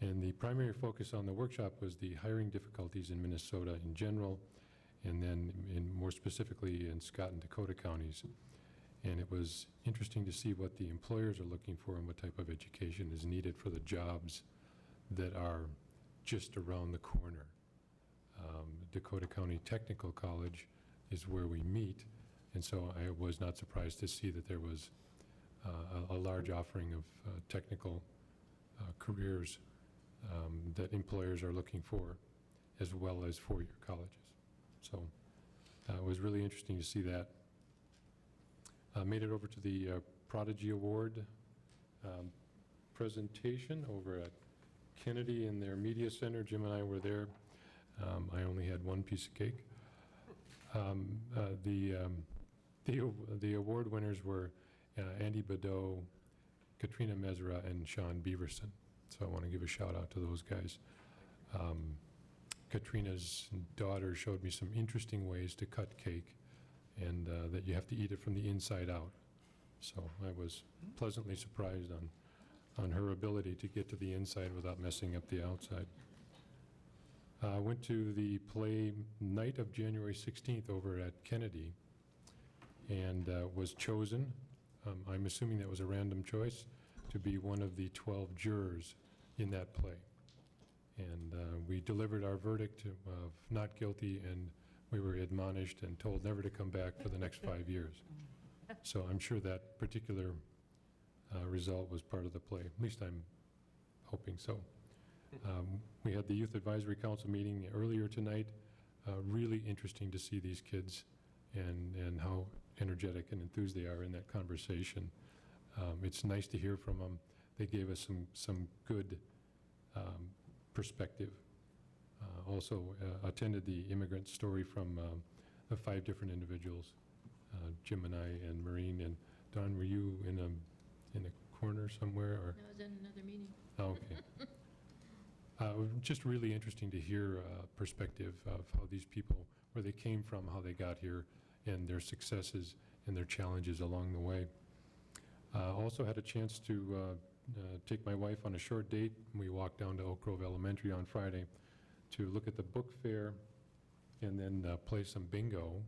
And the primary focus on the workshop was the hiring difficulties in Minnesota in general, and then more specifically in Scott and Dakota counties. And it was interesting to see what the employers are looking for and what type of education is needed for the jobs that are just around the corner. Dakota County Technical College is where we meet, and so I was not surprised to see that there was a large offering of technical careers that employers are looking for, as well as four-year colleges. So it was really interesting to see that. Made it over to the Prodigy Award presentation over at Kennedy in their media center. Jim and I were there. I only had one piece of cake. The award winners were Andy Badeau, Katrina Mesra, and Sean Beaverson. So I want to give a shout out to those guys. Katrina's daughter showed me some interesting ways to cut cake, and that you have to eat it from the inside out. So I was pleasantly surprised on her ability to get to the inside without messing up the outside. I went to the play night of January 16th over at Kennedy, and was chosen, I'm assuming that was a random choice, to be one of the 12 jurors in that play. And we delivered our verdict of not guilty, and we were admonished and told never to come back for the next 5 years. So I'm sure that particular result was part of the play. At least I'm hoping so. We had the Youth Advisory Council meeting earlier tonight. Really interesting to see these kids and how energetic and enthused they are in that conversation. It's nice to hear from them. They gave us some good perspective. Also attended the immigrant story from the 5 different individuals, Jim and I and Maureen. And Don, were you in a corner somewhere? Or? I was in another meeting. Oh, okay. Just really interesting to hear perspective of how these people, where they came from, how they got here, and their successes and their challenges along the way. Also had a chance to take my wife on a short date. We walked down to Oak Grove Elementary on Friday to look at the book fair and then play some bingo.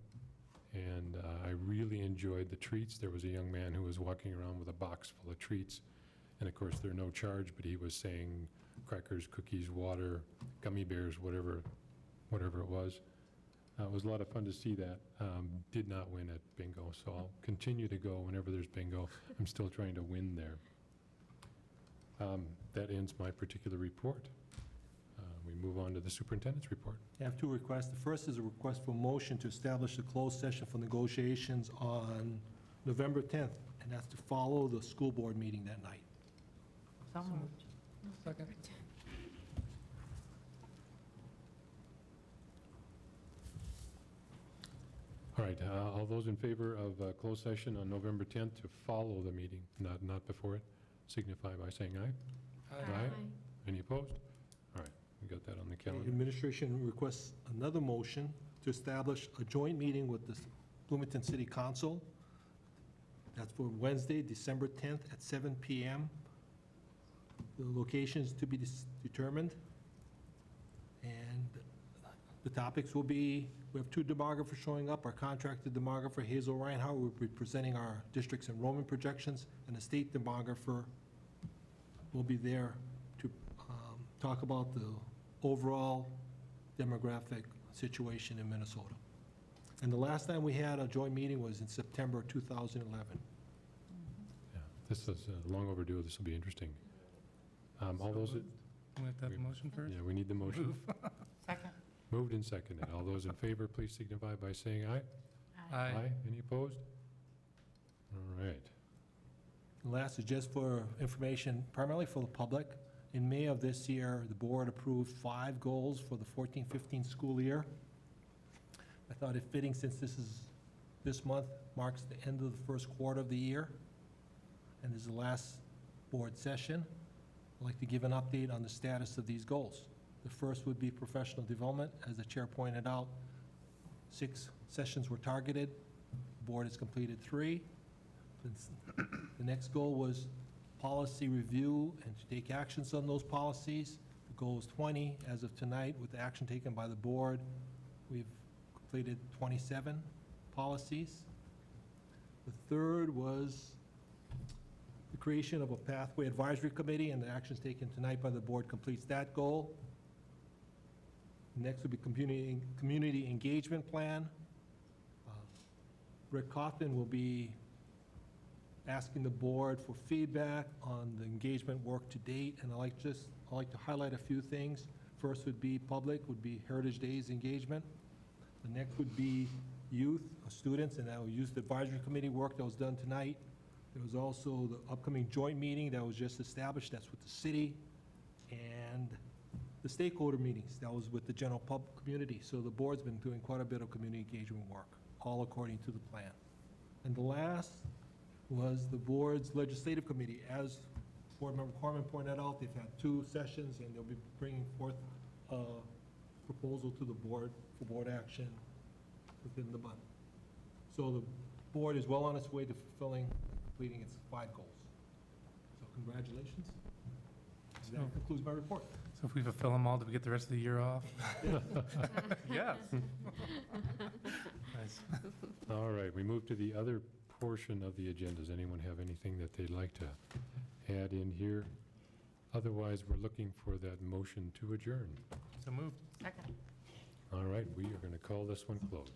And I really enjoyed the treats. There was a young man who was walking around with a box full of treats. And of course, they're no charge, but he was saying crackers, cookies, water, gummy bears, whatever it was. It was a lot of fun to see that. Did not win at bingo, so I'll continue to go whenever there's bingo. I'm still trying to win there. That ends my particular report. We move on to the superintendent's report. I have 2 requests. The first is a request for motion to establish a closed session for negotiations on November 10th, and that's to follow the school board meeting that night. So moved. Second. All right, all those in favor of closed session on November 10th to follow the meeting, not before it, signify by saying aye. Aye. Any opposed? All right, we got that on the calendar. Administration requests another motion to establish a joint meeting with the Bloomington City Council. That's for Wednesday, December 10th at 7 p.m. The locations to be determined. And the topics will be, we have 2 demographers showing up. Our contracted demographer, Hazel Reinhardt, will be presenting our district's enrollment projections, and the state demographer will be there to talk about the overall demographic situation in Minnesota. And the last time we had a joint meeting was in September 2011. Yeah, this is long overdue. This will be interesting. All those, We have to have the motion first? yeah, we need the motion. Second. Moved and seconded. All those in favor, please signify by saying aye. Aye. Any opposed? All right. And last is just for information, primarily for the public. In May of this year, the board approved 5 goals for the 14-15 school year. I thought it fitting, since this month marks the end of the first quarter of the year, and this is the last board session, I'd like to give an update on the status of these goals. The first would be professional development. As the chair pointed out, 6 sessions were targeted. The board has completed 3. The next goal was policy review and to take actions on those policies. The goal is 20. As of tonight, with the action taken by the board, we've completed 27 policies. The third was the creation of a pathway advisory committee, and the actions taken tonight by the board completes that goal. Next would be community engagement plan. Rick Kaufman will be asking the board for feedback on the engagement work to date, and I'd like to highlight a few things. First would be Heritage Days engagement. The next would be youth, students, and that was Youth Advisory Committee work that was done tonight. There was also the upcoming joint meeting that was just established, that's with the city, and the stakeholder meetings, that was with the general public community. So the board's been doing quite a bit of community engagement work, all according to the plan. And the last was the board's legislative committee. As Board Member Corman pointed out, they've had 2 sessions, and they'll be bringing forth a proposal to the board for board action within the month. So the board is well on its way to completing its 5 goals. So congratulations. And that concludes my report. So if we fulfill them all, do we get the rest of the year off? Yes. Nice. All right, we move to the other portion of the agenda. Does anyone have anything that they'd like to add in here? Otherwise, we're looking for that motion to adjourn. So moved. Second. All right, we are going to call this one closed.